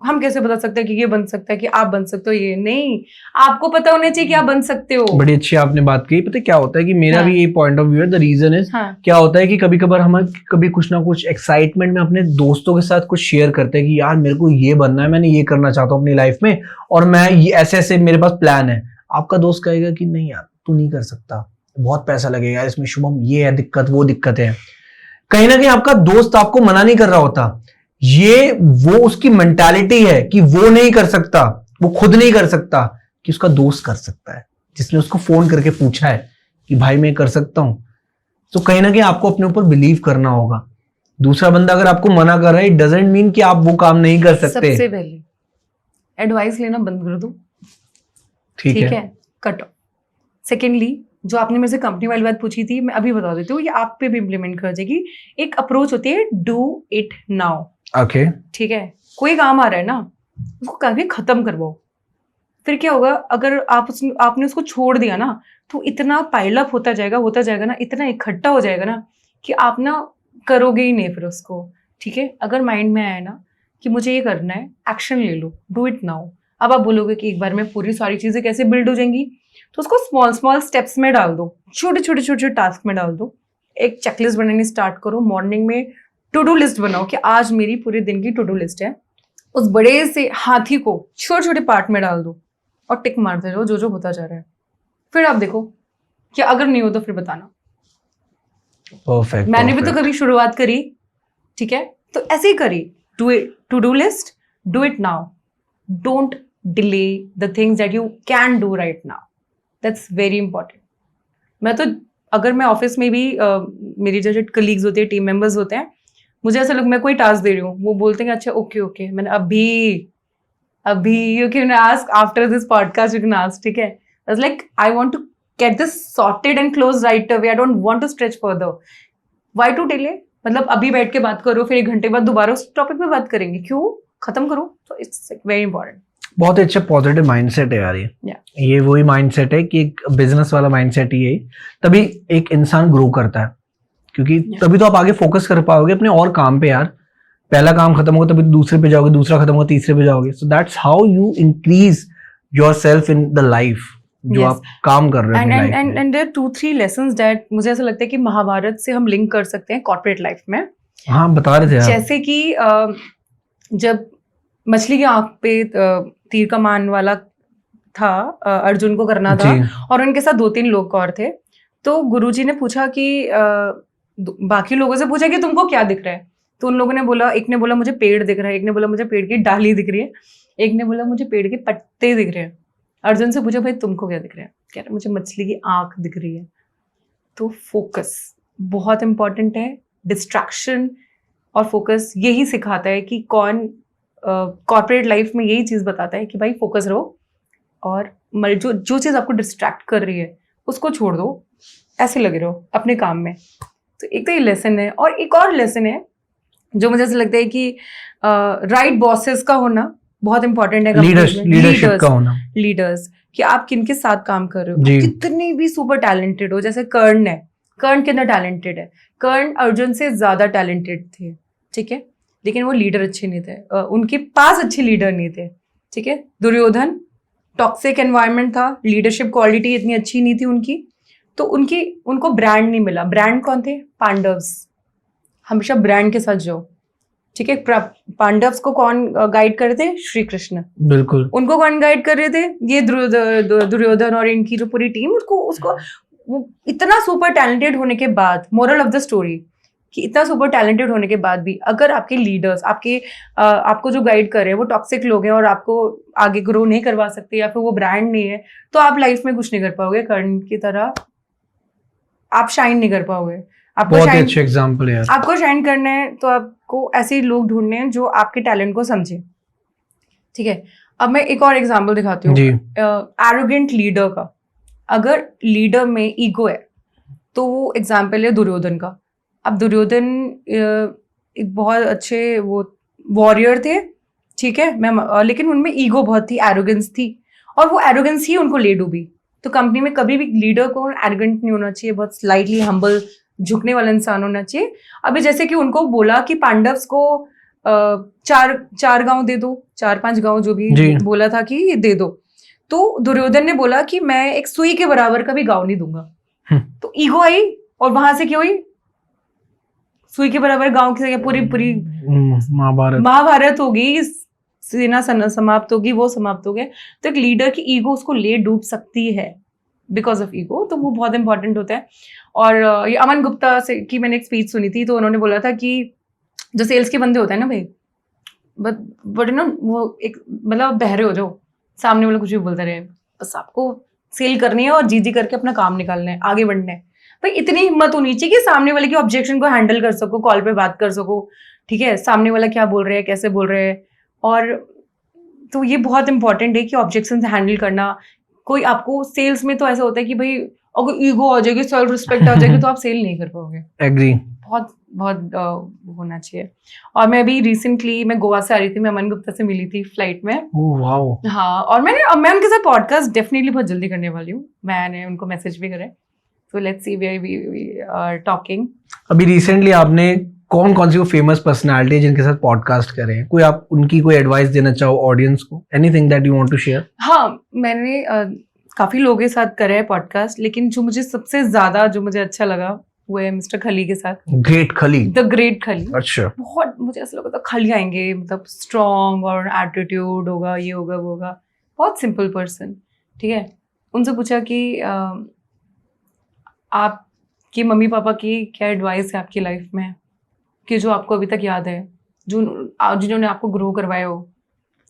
हम कैसे बता सकते हैं कि ये बन सकता है, कि आप बन सकते हो। ये नहीं, आपको पता होना चाहिए कि आप बन सकते हो। बड़ी अच्छी आपने बात की। पता क्या होता है कि मेरा भी ये पॉइंट ऑफ व्यू है। द रीजन इज क्या होता है कि कभी कभार हम कभी कुछ ना कुछ एक्साइटमेंट में अपने दोस्तों के साथ कुछ शेयर करते हैं कि यार मेरे को ये बनना है, मैंने ये करना चाहता हूँ अपनी लाइफ में, और मैं ये ऐसे ऐसे मेरे पास प्लान है। आपका दोस्त कहेगा कि नहीं यार तू नहीं कर सकता, बहुत पैसा लगेगा इसमें, शुभम ये है दिक्कत, वो दिक्कत है। कहीं ना कहीं आपका दोस्त आपको मना नहीं कर रहा होता, ये वो उसकी मेंटालिटी है कि वो नहीं कर सकता, वो खुद नहीं कर सकता, कि उसका दोस्त कर सकता है, जिसने उसको फोन करके पूछा है कि भाई मैं कर सकता हूं। तो कहीं ना कहीं आपको अपने ऊपर बिलीव करना होगा। दूसरा बंदा अगर आपको मना कर रहा है, इट डजंट मीन कि आप वो काम नहीं कर सकते। सबसे पहले एडवाइस लेना बंद कर दो, ठीक है, कट ऑफ। सेकेंडली, जो आपने मेरे से कंपनी वाली बात पूछी थी, मैं अभी बता देती हूँ, ये आप पे भी इम्प्लीमेंट कर जाएगी। एक अप्रोच होती है डू इट नाउ। ओके, ठीक है, कोई काम आ रहा है ना, उसको कभी खत्म करवाओ। फिर क्या होगा, अगर आपने उसको छोड़ दिया ना, तो इतना पाइल अप होता जाएगा ना, इतना इकट्ठा हो जाएगा ना कि आप ना करोगे ही नहीं फिर उसको। ठीक है, अगर माइंड में आया ना कि मुझे ये करना है, एक्शन ले लो, डू इट नाउ। अब आप बोलोगे कि एक बार में पूरी सारी चीजें कैसे बिल्ड हो जाएंगी, तो उसको स्मॉल स्टेप्स में डाल दो, छोटे टास्क में डाल दो। एक चेकलिस्ट बनानी स्टार्ट करो। मॉर्निंग में टू डू लिस्ट बनाओ कि आज मेरी पूरे दिन की टू डू लिस्ट है। उस बड़े से हाथी को छोटे छोटे पार्ट में डाल दो और टिक मारते जाओ जो होता जा रहा है। फिर आप देखो कि अगर नहीं हो तो फिर बताना। परफेक्ट। मैंने भी तो कभी शुरुआत करी, ठीक है, तो ऐसे ही करी। Do it, to do list, do it now, don't delay the things that you can do right now. That's very important. मैं तो अगर मैं ऑफिस में भी मेरी जो कलीग्स होते हैं, टीम मेंबर्स होते हैं, मुझे ऐसा लगता मैं कोई टास्क दे रही हूँ, वो बोलते हैं अच्छा ओके मैंने अभी you can ask after this podcast, you can ask, ठीक है। It's like I want to get this sorted and close right away, I don't want to stretch further. Why to delay? मतलब अभी बैठ के बात करो, फिर 1 घंटे बाद दोबारा उस टॉपिक पे बात करेंगे, क्यों? खत्म करो। तो इट्स वेरी इंपॉर्टेंट। बहुत अच्छा पॉजिटिव माइंडसेट है यार ये। Yeah. ये वही माइंडसेट है कि एक बिजनेस वाला माइंडसेट ही है, तभी एक इंसान ग्रो करता है, क्योंकि Yeah. तभी तो आप आगे फोकस कर पाओगे अपने और काम पे यार। पहला काम खत्म होगा तभी दूसरे पे जाओगे, दूसरा खत्म होगा तीसरे पे जाओगे। So that's how you increase yourself in the life जो Yes. आप काम कर रहे हो अपनी लाइफ में। एंड देयर 2-3 लेसन्स दैट मुझे ऐसा लगता है कि महाभारत से हम लिंक कर सकते हैं कॉर्पोरेट लाइफ में। हाँ, बता रहे थे आप। जैसे कि जब मछली की आंख पे तीर कमान वाला था, अर्जुन को करना था, जी, और उनके साथ 2-3 लोग और थे। तो गुरुजी ने पूछा कि बाकी लोगों से पूछा कि तुमको क्या दिख रहा है। तो उन लोगों ने बोला, एक ने बोला मुझे पेड़ दिख रहा है, एक ने बोला मुझे पेड़ की डाली दिख रही है, एक ने बोला मुझे पेड़ के पत्ते दिख रहे हैं। अर्जुन से पूछा भाई तुमको क्या दिख रहा है? कह रहा मुझे मछली की आंख दिख रही है। तो फोकस बहुत इंपॉर्टेंट है। डिस्ट्रैक्शन और फोकस यही सिखाता है कि कौन कॉर्पोरेट लाइफ में यही चीज बताता है कि भाई फोकस रहो, और जो चीज आपको डिस्ट्रैक्ट कर रही है उसको छोड़ दो, ऐसे लगे रहो अपने काम में। तो एक तो ये लेसन है, और एक और लेसन है जो मुझे ऐसा लगता है कि राइट बॉसेस का होना बहुत इंपॉर्टेंट है। लीडरशिप का होना, लीडर्स कि आप किनके साथ काम कर रहे हो। जी। कितनी भी सुपर टैलेंटेड हो, जैसे कर्ण है, कर्ण कितना टैलेंटेड है, कर्ण अर्जुन से ज्यादा टैलेंटेड थे, ठीक है, लेकिन वो लीडर अच्छे नहीं थे, उनके पास अच्छे लीडर नहीं थे, ठीक है। दुर्योधन, टॉक्सिक एनवायरनमेंट था, लीडरशिप क्वालिटी इतनी अच्छी नहीं थी उनकी, तो उनको ब्रांड नहीं मिला। ब्रांड कौन थे? पांडव्स। हमेशा ब्रांड के साथ जाओ, ठीक है। पांडव्स को कौन गाइड कर रहे थे? श्री कृष्ण। बिल्कुल। उनको कौन गाइड कर रहे थे? ये दुर्योधन और इनकी जो पूरी टीम। उसको वो इतना सुपर टैलेंटेड होने के बाद, मोरल ऑफ द स्टोरी कि इतना सुपर टैलेंटेड होने के बाद भी अगर आपके लीडर्स आपको जो गाइड कर रहे हैं वो टॉक्सिक लोग हैं और आपको आगे ग्रो नहीं करवा सकते, या फिर वो ब्रांड नहीं है, तो आप लाइफ में कुछ नहीं कर पाओगे। कर्ण की तरह आप शाइन नहीं कर पाओगे। बहुत अच्छे एग्जांपल है। आपको शाइन करना है तो आपको ऐसे लोग ढूंढने हैं जो आपके टैलेंट को समझे, ठीक है। अब मैं एक और एग्जांपल दिखाती हूँ एरोगेंट लीडर का। अगर लीडर में ईगो है तो वो एग्जाम्पल है दुर्योधन का। अब दुर्योधन एक बहुत अच्छे वो वॉरियर थे, ठीक है, लेकिन उनमें ईगो बहुत थी, एरोगेंस थी, और वो एरोगेंस ही उनको ले डूबी। तो कंपनी में कभी भी लीडर को एरोगेंट नहीं होना चाहिए, बहुत स्लाइटली हम्बल, झुकने वाला इंसान होना चाहिए। अभी जैसे कि उनको बोला कि पांडव्स को 4 गांव दे दो, 4-5 गांव जो भी बोला था कि दे दो, तो दुर्योधन ने बोला कि मैं एक सुई के बराबर का भी गांव नहीं दूंगा। तो ईगो आई, और वहां से क्या हुई? सुई के बराबर गांव की जगह पूरी महाभारत होगी, सेना समाप्त होगी, वो समाप्त हो गए। तो एक लीडर की ईगो उसको ले डूब सकती है बिकॉज ऑफ ईगो, तो वो बहुत इंपॉर्टेंट होता है। और ये अमन गुप्ता से की मैंने एक स्पीच सुनी थी, तो उन्होंने बोला था कि जो सेल्स के बंदे होते हैं ना भाई, बट ना वो एक मतलब बहरे हो जाओ, सामने वाला कुछ भी बोलते रहे, बस आपको सेल करनी है और जी करके अपना काम निकालना है, आगे बढ़ना है। भाई इतनी हिम्मत होनी चाहिए कि सामने वाले की ऑब्जेक्शन को हैंडल कर सको, कॉल पे बात कर सको, ठीक है, सामने वाला क्या बोल रहे हैं, कैसे बोल रहे हैं। और तो ये बहुत इंपॉर्टेंट है कि ऑब्जेक्शन से हैंडल करना। कोई आपको सेल्स में तो ऐसा होता है कि भाई अगर ईगो आ जाएगी, सेल्फ रिस्पेक्ट आ जाएगी, तो आप सेल नहीं कर पाओगे। एग्री। बहुत होना चाहिए। और मैं अभी रिसेंटली मैं गोवा से आ रही थी, मैं अमन गुप्ता से मिली थी फ्लाइट में। Oh wow. हाँ, और मैं उनके साथ पॉडकास्ट डेफिनेटली बहुत जल्दी करने वाली हूँ। मैंने उनको मैसेज भी करा, तो let's see where we are talking. अभी रिसेंटली आपने कौन सी वो फेमस पर्सनालिटी जिनके साथ पॉडकास्ट कर रहे हैं, कोई आप उनकी कोई एडवाइस देना चाहो ऑडियंस को? Anything that you want to share? हाँ, मैंने काफी लोगों के साथ करा है पॉडकास्ट, लेकिन जो मुझे सबसे ज्यादा जो मुझे अच्छा लगा वो है मिस्टर खली के साथ। ग्रेट खली। द ग्रेट खली। अच्छा। बहुत मुझे ऐसा लगा था खली आएंगे, मतलब स्ट्रॉन्ग और एटीट्यूड होगा, ये होगा वो होगा। बहुत सिंपल पर्सन, ठीक है। उनसे पूछा कि आपकी मम्मी पापा की क्या एडवाइस है आपकी लाइफ में, कि जो आपको अभी तक याद है, जिन्होंने आपको ग्रो करवाया हो।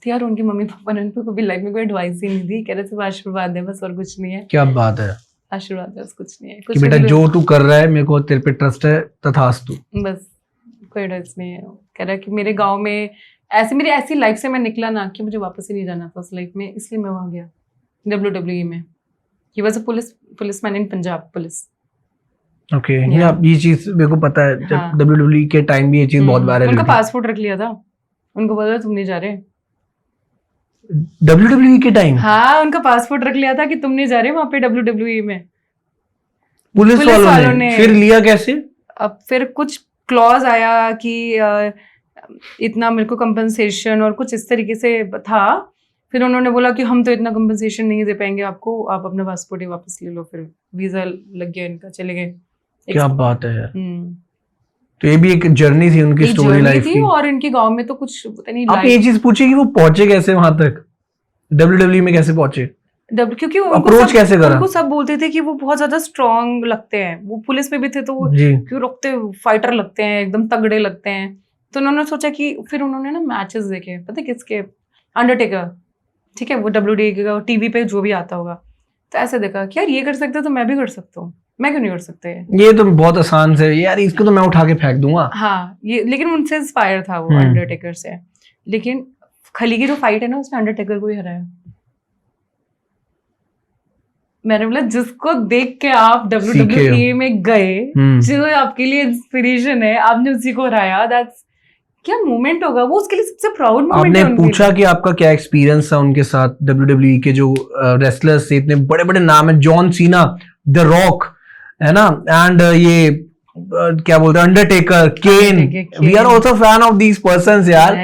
तो यार उनकी मम्मी पापा ने उनको कभी लाइफ में कोई एडवाइस ही नहीं दी, कह रहे सिर्फ आशीर्वाद है बस, और कुछ नहीं है। क्या बात है। आशीर्वाद बस, कुछ नहीं है। कि बेटा जो तू कर रहा है मेरे को तेरे पे ट्रस्ट है, तथास्तु। बस, कोई एडवाइस नहीं है। कह रहा है कि मेरे गाँव में मेरी ऐसी लाइफ से मैं निकला ना कि मुझे वापस ही नहीं जाना था उस लाइफ में, इसलिए मैं वहाँ गया WWE में। He was a policeman in Punjab police. Okay, ये चीज मेरे को पता है। जब WWE के टाइम भी ये चीज बहुत वायरल हुई। उनका पासपोर्ट रख लिया था, उनको बोला तुम नहीं जा रहे, WWE के टाइम हाँ, उनका पासपोर्ट रख लिया था कि तुम नहीं जा रहे वहां पे WWE में। पुलिस पुलिस वालों ने फिर लिया कैसे? अब फिर कुछ क्लॉज आया कि इतना मेरे को कंपनसेशन और कुछ इस तरीके से था। फिर उन्होंने बोला कि हम तो इतना कंपनसेशन नहीं दे पाएंगे आपको, आप अपना पासपोर्ट ही वापस ले लो। फिर वीजा लग गया इनका, चले गए। क्या बात है यार। तो ये भी एक जर्नी थी उनकी, स्टोरी लाइफ की। और इनके गांव में तो कुछ पता नहीं। आप ये चीज पूछिए कि वो पहुंचे कैसे वहां तक, WWE में कैसे पहुंचे? क्योंकि अप्रोच कैसे करा? उनको सब बोलते थे कि वो बहुत ज्यादा स्ट्रांग लगते हैं। वो पुलिस में भी थे तो वो क्यों रखते, फाइटर लगते हैं, एकदम तगड़े लगते हैं। तो उन्होंने सोचा कि फिर उन्होंने ना मैचेस देखे, पता है किसके, अंडरटेकर, ठीक है, वो WWE टीवी पे जो भी आता होगा। तो ऐसे देखा कि यार ये कर सकते तो मैं भी कर सकता हूँ, मैं क्यों नहीं कर सकते? ये तो बहुत आसान से यार, इसको तो मैं उठा के फेंक दूंगा। हाँ, ये लेकिन उनसे इंस्पायर था वो अंडरटेकर से। लेकिन खली की जो फाइट है ना, उसने अंडरटेकर को ही हराया। मैंने बोला जिसको देख के आप WWE में गए, जो आपके लिए इंस्पिरेशन है, आपने उसी को हराया। दैट्स क्या मोमेंट होगा वो, उसके लिए सबसे प्राउड मोमेंट है। आपने पूछा कि आपका क्या एक्सपीरियंस था उनके साथ? WWE के जो रेसलर्स थे, इतने बड़े बड़े नाम है, जॉन सीना, द रॉक, है ना, एंड ये क्या बोलते हैं, Undertaker, Kane. We are also fan of these persons यार।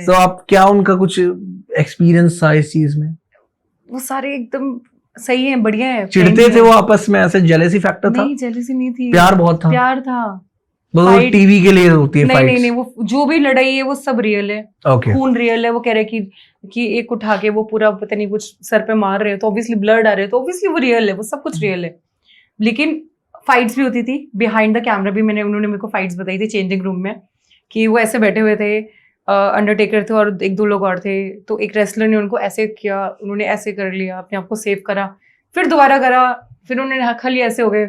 तो आप क्या उनका कुछ एक्सपीरियंस था इस चीज में? वो सारे एकदम सही है, बढ़िया है। चिढ़ते थे वो आपस में, ऐसे जेलेसी फैक्टर था? नहीं, जेलेसी नहीं थी, प्यार बहुत था। प्यार था। वो टीवी के लिए होती है फाइट्स? नहीं, वो जो भी लड़ाई है वो सब रियल है। खून रियल है। वो कह रहे कि एक उठा के वो पूरा पता नहीं कुछ सर पे मार रहे हैं तो ऑब्वियसली ब्लड आ रहे हैं, तो ऑब्वियसली वो रियल है, वो सब कुछ रियल है। लेकिन फाइट्स भी होती थी बिहाइंड द कैमरा भी। उन्होंने मेरे को फाइट्स बताई थी चेंजिंग रूम में, कि वो ऐसे बैठे हुए थे, अंडरटेकर थे और एक दो लोग और थे। तो एक रेसलर ने उनको ऐसे किया, उन्होंने ऐसे कर लिया, अपने आप को सेव करा, फिर दोबारा करा, फिर उन्होंने खली ऐसे हो गए,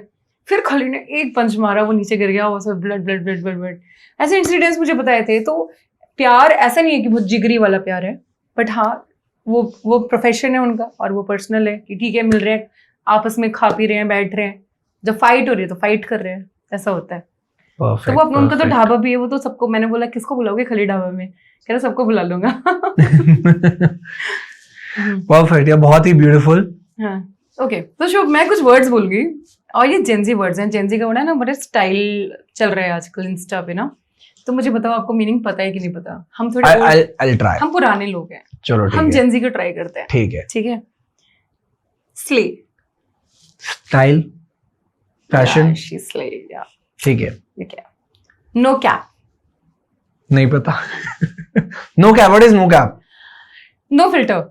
फिर खली ने एक पंच मारा, वो नीचे गिर गया, वो सब blood blood blood blood blood. ऐसे इंसिडेंट्स मुझे बताए थे। तो प्यार ऐसा नहीं है कि बहुत जिगरी वाला प्यार है, बट हाँ वो प्रोफेशन है उनका और वो पर्सनल है कि ठीक है, मिल रहे हैं, आपस में खा पी रहे हैं, बैठ रहे हैं, जब फाइट हो रही है तो फाइट कर रहे हैं, ऐसा होता है। तो वो अपना उनका तो ढाबा भी है, वो तो सबको, मैंने बोला किसको बुलाओगे खली ढाबा में? कह रहे सबको बुला लूंगा। परफेक्ट यार, बहुत ही ब्यूटीफुल। हाँ, ओके। तो शुभ, मैं कुछ वर्ड्स बोल गई और ये जेंजी वर्ड्स हैं। जेंजी का वर्ड है ना, बड़े स्टाइल चल रहा है आजकल इंस्टा पे ना। तो मुझे बताओ आपको मीनिंग पता है कि नहीं पता? हम थोड़े हम पुराने लोग हैं, चलो हम जेंजी को ट्राई करते हैं। ठीक है। स्ले, स्टाइल, फैशन, स्ले, ठीक है। नो कैप, नहीं पता। No cap, what is no cap? No filter,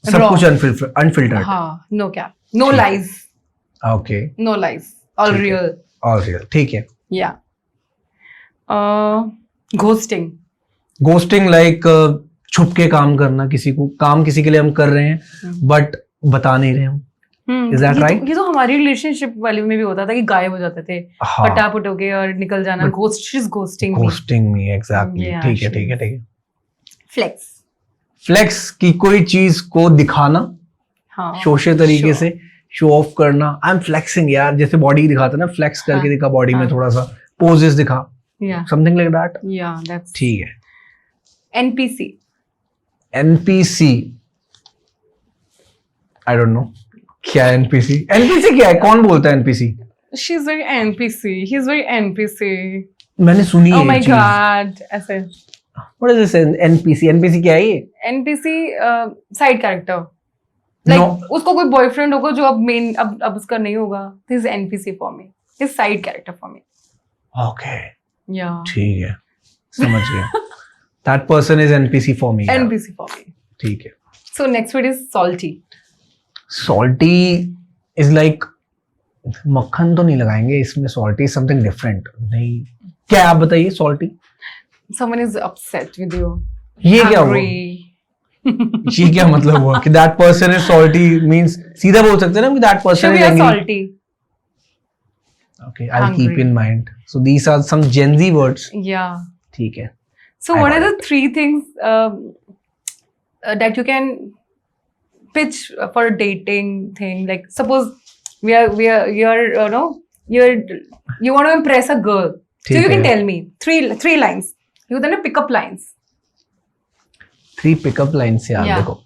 सब कुछ अनफिल्टर्ड। हाँ, no cap, no lies. Okay, no lies, all real. All real, ठीक है। या घोस्टिंग, घोस्टिंग लाइक छुप के काम करना, किसी को काम किसी के लिए हम कर रहे हैं बट बता नहीं रहे हम। Is that right? ये तो हमारी रिलेशनशिप वाले में भी होता था कि गायब हो जाते थे, पटापट हो गए और निकल जाना। घोस्टिंग मी, एग्जैक्टली। ठीक है। फ्लेक्स, फ्लेक्स की कोई चीज को दिखाना, शोशे तरीके से शो ऑफ करना। आई एम फ्लेक्सिंग यार, जैसे बॉडी दिखाता ना, फ्लेक्स करके दिखा बॉडी में, थोड़ा सा पोजेस दिखा, समथिंग लाइक दैट। दैट्स ठीक है। एनपीसी, आई डोंट नो क्या है एनपीसी। एनपीसी क्या है? कौन बोलता है NPC? She is very NPC, he is very NPC. मैंने सुनी है। ओह माय गॉड, ऐसे। What is this NPC? NPC क्या है ये? एनपीसी साइड कैरेक्टर, लाइक उसको कोई बॉयफ्रेंड होगा जो अब मेन, अब उसका नहीं होगा। This is NPC for me, is side character for me. Okay, या ठीक है, समझ गया। That person is NPC for me. NPC for me, ठीक है। So next word is salty. Salty is like, मक्खन तो नहीं लगाएंगे इसमें, सॉल्टी समथिंग डिफरेंट। नहीं, क्या आप बताइए? Salty, someone is upset with you. ये क्या हुआ? ये क्या मतलब हुआ कि that person is salty? Means सीधा बोल सकते हैं ना कि that person is angry, salty. Okay, I will keep in mind. So these are some Gen Z words. Yeah, ठीक है। So what are the 3 things that you can pitch for a dating thing? Like suppose you want to impress a girl, so you can tell me three lines. You then pick up lines. 3 pickup lines यार। Yeah. देखो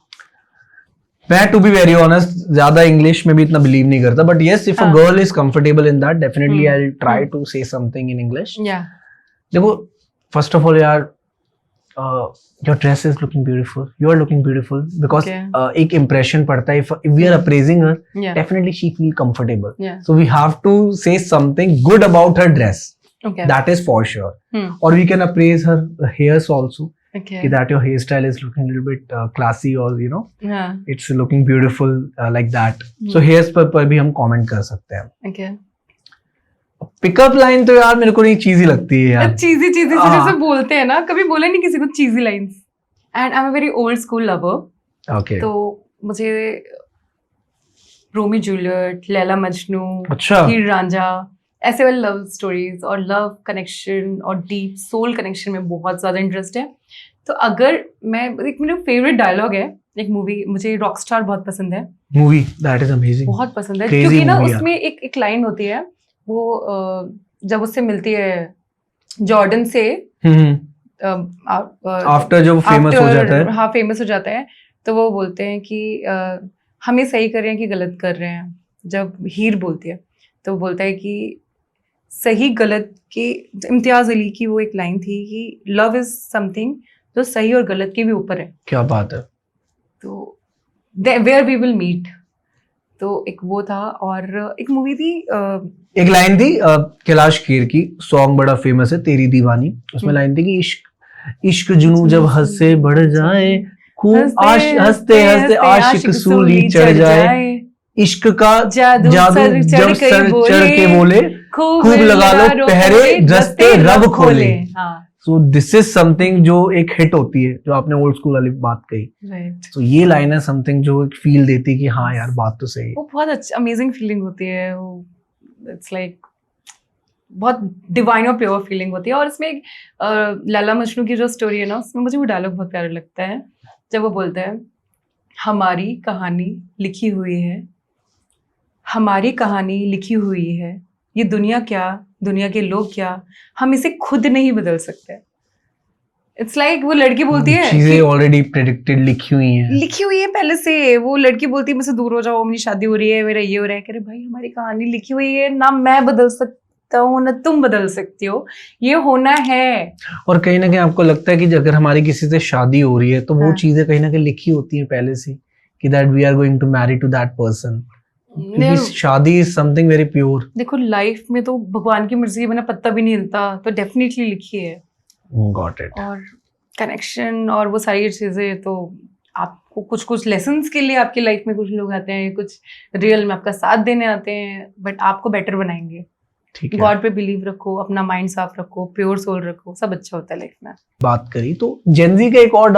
मैं to be very honest ज्यादा English में भी इतना believe नहीं करता, but yes if a हाँ। Girl is comfortable in that definitely I will try hmm. To say something in English. Yeah. देखो फर्स्ट ऑफ ऑल यार your dress is looking beautiful, you are looking beautiful because Okay. एक impression पड़ता है, if we are appraising her Yeah. definitely she feel comfortable, Yeah. so we have to say something good about her dress, Okay. that is for sure. Hmm. Or we can appraise her hairs also, Okay. that your hairstyle is looking a little bit classy, or you know Yeah. it's looking beautiful like that. Hmm. So hairs पर भी हम comment कर सकते हैं। Okay. Pickup line तो यार मेरे को नहीं चीजी लगती है यार। चीजी से हाँ। जैसे बोलते हैं ना, कभी बोले नहीं किसी को cheesy lines. And I am a very old school lover. Okay तो मुझे रोमी जूलियट, लैला मजनू, अच्छा हीर रांझा, ऐसे वाले लव स्टोरीज और लव कनेक्शन और डीप सोल कनेक्शन में बहुत ज्यादा इंटरेस्ट है। तो अगर मैं एक मेरा फेवरेट डायलॉग है एक मूवी, मुझे रॉकस्टार बहुत पसंद है, मूवी दैट इज अमेजिंग, बहुत पसंद है। Crazy क्योंकि ना movie है। उसमें एक लाइन होती है, वो जब उससे मिलती है जॉर्डन से आफ्टर जो फेमस हो जाता है, हाँ फेमस हो जाता है, तो वो बोलते हैं कि हम ये सही कर रहे हैं कि गलत कर रहे हैं। जब हीर बोलती है तो वो बोलता है कि सही गलत की, इम्तियाज अली की वो एक लाइन थी कि लव इज समथिंग जो सही और गलत के भी ऊपर है। क्या बात है। तो वेयर वी विल मीट, तो एक वो था। और एक मूवी थी एक लाइन थी कैलाश खेर की, सॉन्ग बड़ा फेमस है तेरी दीवानी, उसमें लाइन थी कि इश्क इश्क जुनू जब हद से बढ़ जाए, खूब हंसते हंसते आशिक सूली चढ़ जाए, इश्क का जादू जब सर चढ़ के बोले, खूब लगा लो पहरे रस्ते रब खोले। सो दिस इज समथिंग जो एक हिट होती है, जो आपने ओल्ड स्कूल वाली बात कही। राइट, तो ये लाइन है समथिंग जो एक फील देती है कि हाँ यार बात तो सही है। वो बहुत अच्छा अमेजिंग फीलिंग होती है वो, इट्स लाइक बहुत डिवाइन और प्योर फीलिंग होती है। और इसमें एक लैला मजनू की जो स्टोरी है ना, उसमें मुझे वो डायलॉग बहुत प्यारा लगता है जब वो बोलता है, हमारी कहानी लिखी हुई है, हमारी कहानी लिखी हुई है, ये दुनिया क्या, दुनिया के लोग क्या, हम इसे खुद नहीं बदल सकते। इट्स लाइक वो लड़की बोलती है चीजें ऑलरेडी प्रेडिक्टेड लिखी हुई हैं, लिखी हुई है पहले से। वो लड़की बोलती है मुझसे दूर हो जाओ, मेरी शादी हो रही है, मेरा ये हो रहा है। कह रहे भाई हमारी कहानी लिखी हुई है, ना मैं बदल सकता हूँ ना तुम बदल सकती हो, ये होना है। और कहीं ना कहीं आपको लगता है कि अगर हमारी किसी से शादी हो रही है तो वो हाँ। चीजें कहीं ना कहीं लिखी होती हैं पहले से कि that we are going to marry to that person, क्योंकि शादी इज समथिंग वेरी प्योर। देखो लाइफ में तो भगवान की मर्जी के बिना पत्ता भी नहीं हिलता, तो डेफिनेटली लिखी है। Got it. और कनेक्शन और वो सारी चीजें, तो आपको कुछ कुछ लेसन्स के लिए आपकी लाइफ में कुछ लोग आते हैं, कुछ रियल में आपका साथ देने आते हैं, बट आपको बेटर बनाएंगे। ठीक है, गॉड पे बिलीव रखो, अपना माइंड साफ रखो, प्योर सोल रखो, सब अच्छा होता है लाइफ में। बात करी तो जेनजी का एक और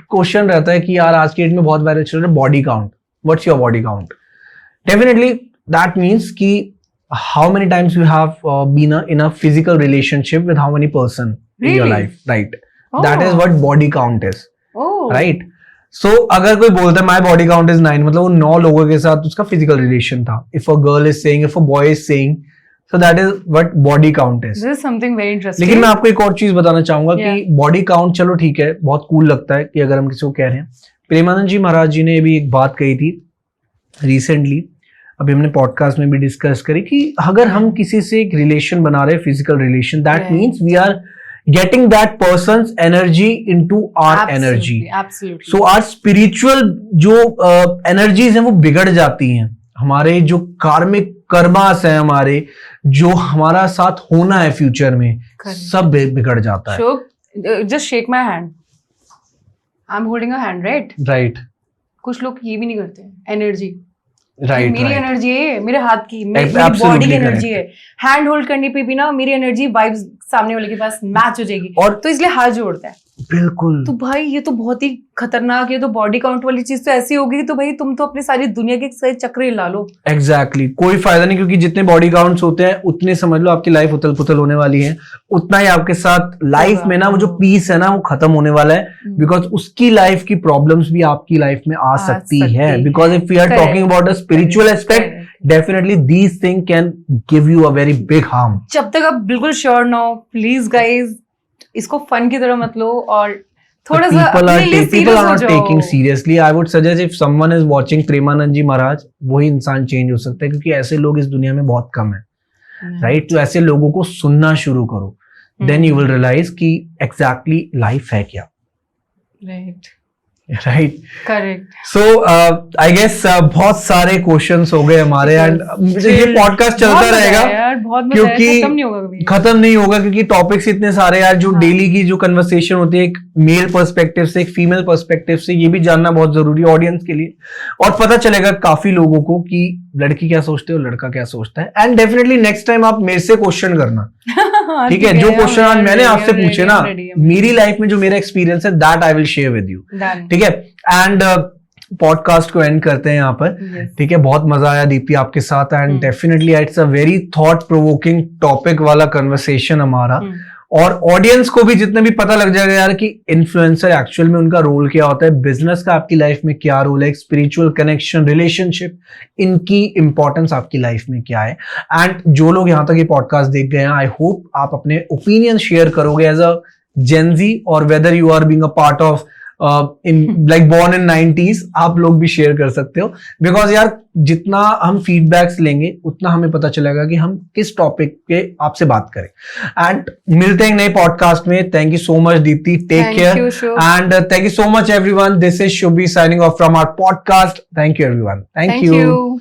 क्वेश्चन रहता है कि यार आज के एज में बहुत वायरल चल रहा है body count, what's your body count? Definitely that means कि how many times you have been in a physical relationship with how many person in your Really? life, right? Oh. That is what body count is, Oh. right? So अगर कोई बोलता है my body count is 9, मतलब वो 9 लोगों के साथ उसका physical relation था। If a girl is saying, if a boy is saying, so that is what body count is. This is something very interesting. लेकिन मैं आपको एक और चीज बताना चाहूंगा Yeah. कि बॉडी काउंट चलो ठीक है, बहुत कूल लगता है कि अगर हम किसी को कह रहे हैं। प्रेमानंद जी महाराज जी ने भी एक बात कही थी रिसेंटली, अभी हमने पॉडकास्ट में भी डिस्कस करी कि अगर हम किसी से एक रिलेशन बना रहे हैं, physical relation, that Yeah. Means we are getting that person's energy into our energy. Absolutely. So our spiritual जो एनर्जीज हैं वो बिगड़ जाती हैं, हमारे जो कार्मिक कर्मास हैं, हमारे जो हमारा साथ होना है फ्यूचर में, Correct. सब बिगड़ जाता है। Shobh, just shake my hand. I'm holding a hand, right? Right कुछ लोग ये भी नहीं करते, एनर्जी। राइट मेरी एनर्जी है, मेरे हाथ की, मेरी Absolutely बॉडी की correct. एनर्जी है। हैंड होल्ड करने पे भी ना मेरी एनर्जी वाइब्स सामने वाले के पास मैच हो जाएगी, और तो इसलिए हाथ जोड़ता है। बिल्कुल तो भाई ये तो बहुत ही खतरनाक है। तो बॉडी काउंट वाली चीज तो ऐसी होगी, तो भाई तुम तो अपनी सारी दुनिया के सारे चक्र हिला लो। एग्जैक्टली कोई फायदा नहीं, क्योंकि जितने बॉडी काउंट्स होते हैं उतने समझ लो आपकी लाइफ उथल पुथल होने वाली है, उतना ही आपके साथ लाइफ में ना वो जो पीस है ना वो खत्म होने वाला है, बिकॉज उसकी लाइफ की प्रॉब्लम्स भी आपकी लाइफ में आ सकती है। Because if we are talking about a spiritual aspect, definitely these thing can give you a very big harm. जब तक आप बिल्कुल श्योर ना हो, प्लीज गाइज इसको फन की तरह मत लो और थोड़ा सा people are अपने लिए people serious are हो not जाओ। taking seriously. I would suggest if someone is watching Premanand ji महाराज, वही इंसान चेंज हो सकता है, क्योंकि ऐसे लोग इस दुनिया में बहुत कम है, राइट? तो ऐसे लोगों को सुनना शुरू करो, देन यू विल रियलाइज कि एग्जैक्टली लाइफ है क्या, right right? Correct. So I guess बहुत सारे क्वेश्चंस हो गए हमारे, एंड ये पॉडकास्ट चलता रहेगा यार, बहुत मजा क्योंकि आया, खत्म नहीं होगा कभी। खत्म नहीं होगा, क्योंकि टॉपिक्स इतने सारे यार, जो हाँ। डेली की जो कन्वर्सेशन होती है एक मेल पर्सपेक्टिव से, एक फीमेल पर्सपेक्टिव से, ये भी जानना बहुत जरूरी है ऑडियंस के लिए, और पता चलेगा काफी लोगों को कि लड़की क्या सोचते है और लड़का क्या सोचता है। एंड डेफिनेटली नेक्स्ट टाइम आप मेरे से क्वेश्चन करना, ठीक है? जो क्वेश्चन आज मैंने आपसे पूछे ना, मेरी लाइफ में जो मेरा एक्सपीरियंस है, that I will share with you, ठीक है? एंड पॉडकास्ट को एंड करते हैं यहाँ पर, ठीक है? बहुत मजा आया दीप्ति आपके साथ, and definitely it's a very thought provoking topic वाला कन्वर्सेशन हमारा, और ऑडियंस को भी जितने भी पता लग जाएगा यार कि इन्फ्लुएंसर एक्चुअल में उनका रोल क्या होता है, बिजनेस का आपकी लाइफ में क्या रोल है, स्पिरिचुअल कनेक्शन, रिलेशनशिप, इनकी इंपॉर्टेंस आपकी लाइफ में क्या है। एंड जो लोग यहाँ तक ये पॉडकास्ट देख गए हैं, आई होप आप अपने ओपिनियन शेयर करोगे एज अ जेनजी, और whether you are being a part of in like born in 90s, आप लोग भी शेयर कर सकते हो, बिकॉज यार जितना हम फीडबैक्स लेंगे उतना हमें पता चलेगा कि हम किस टॉपिक पे आपसे बात करें। एंड मिलते हैं नए पॉडकास्ट में। Thank you so much Deepti, take care, and thank you so much everyone. This is Shubhi signing off from our podcast. Thank you everyone, thank you.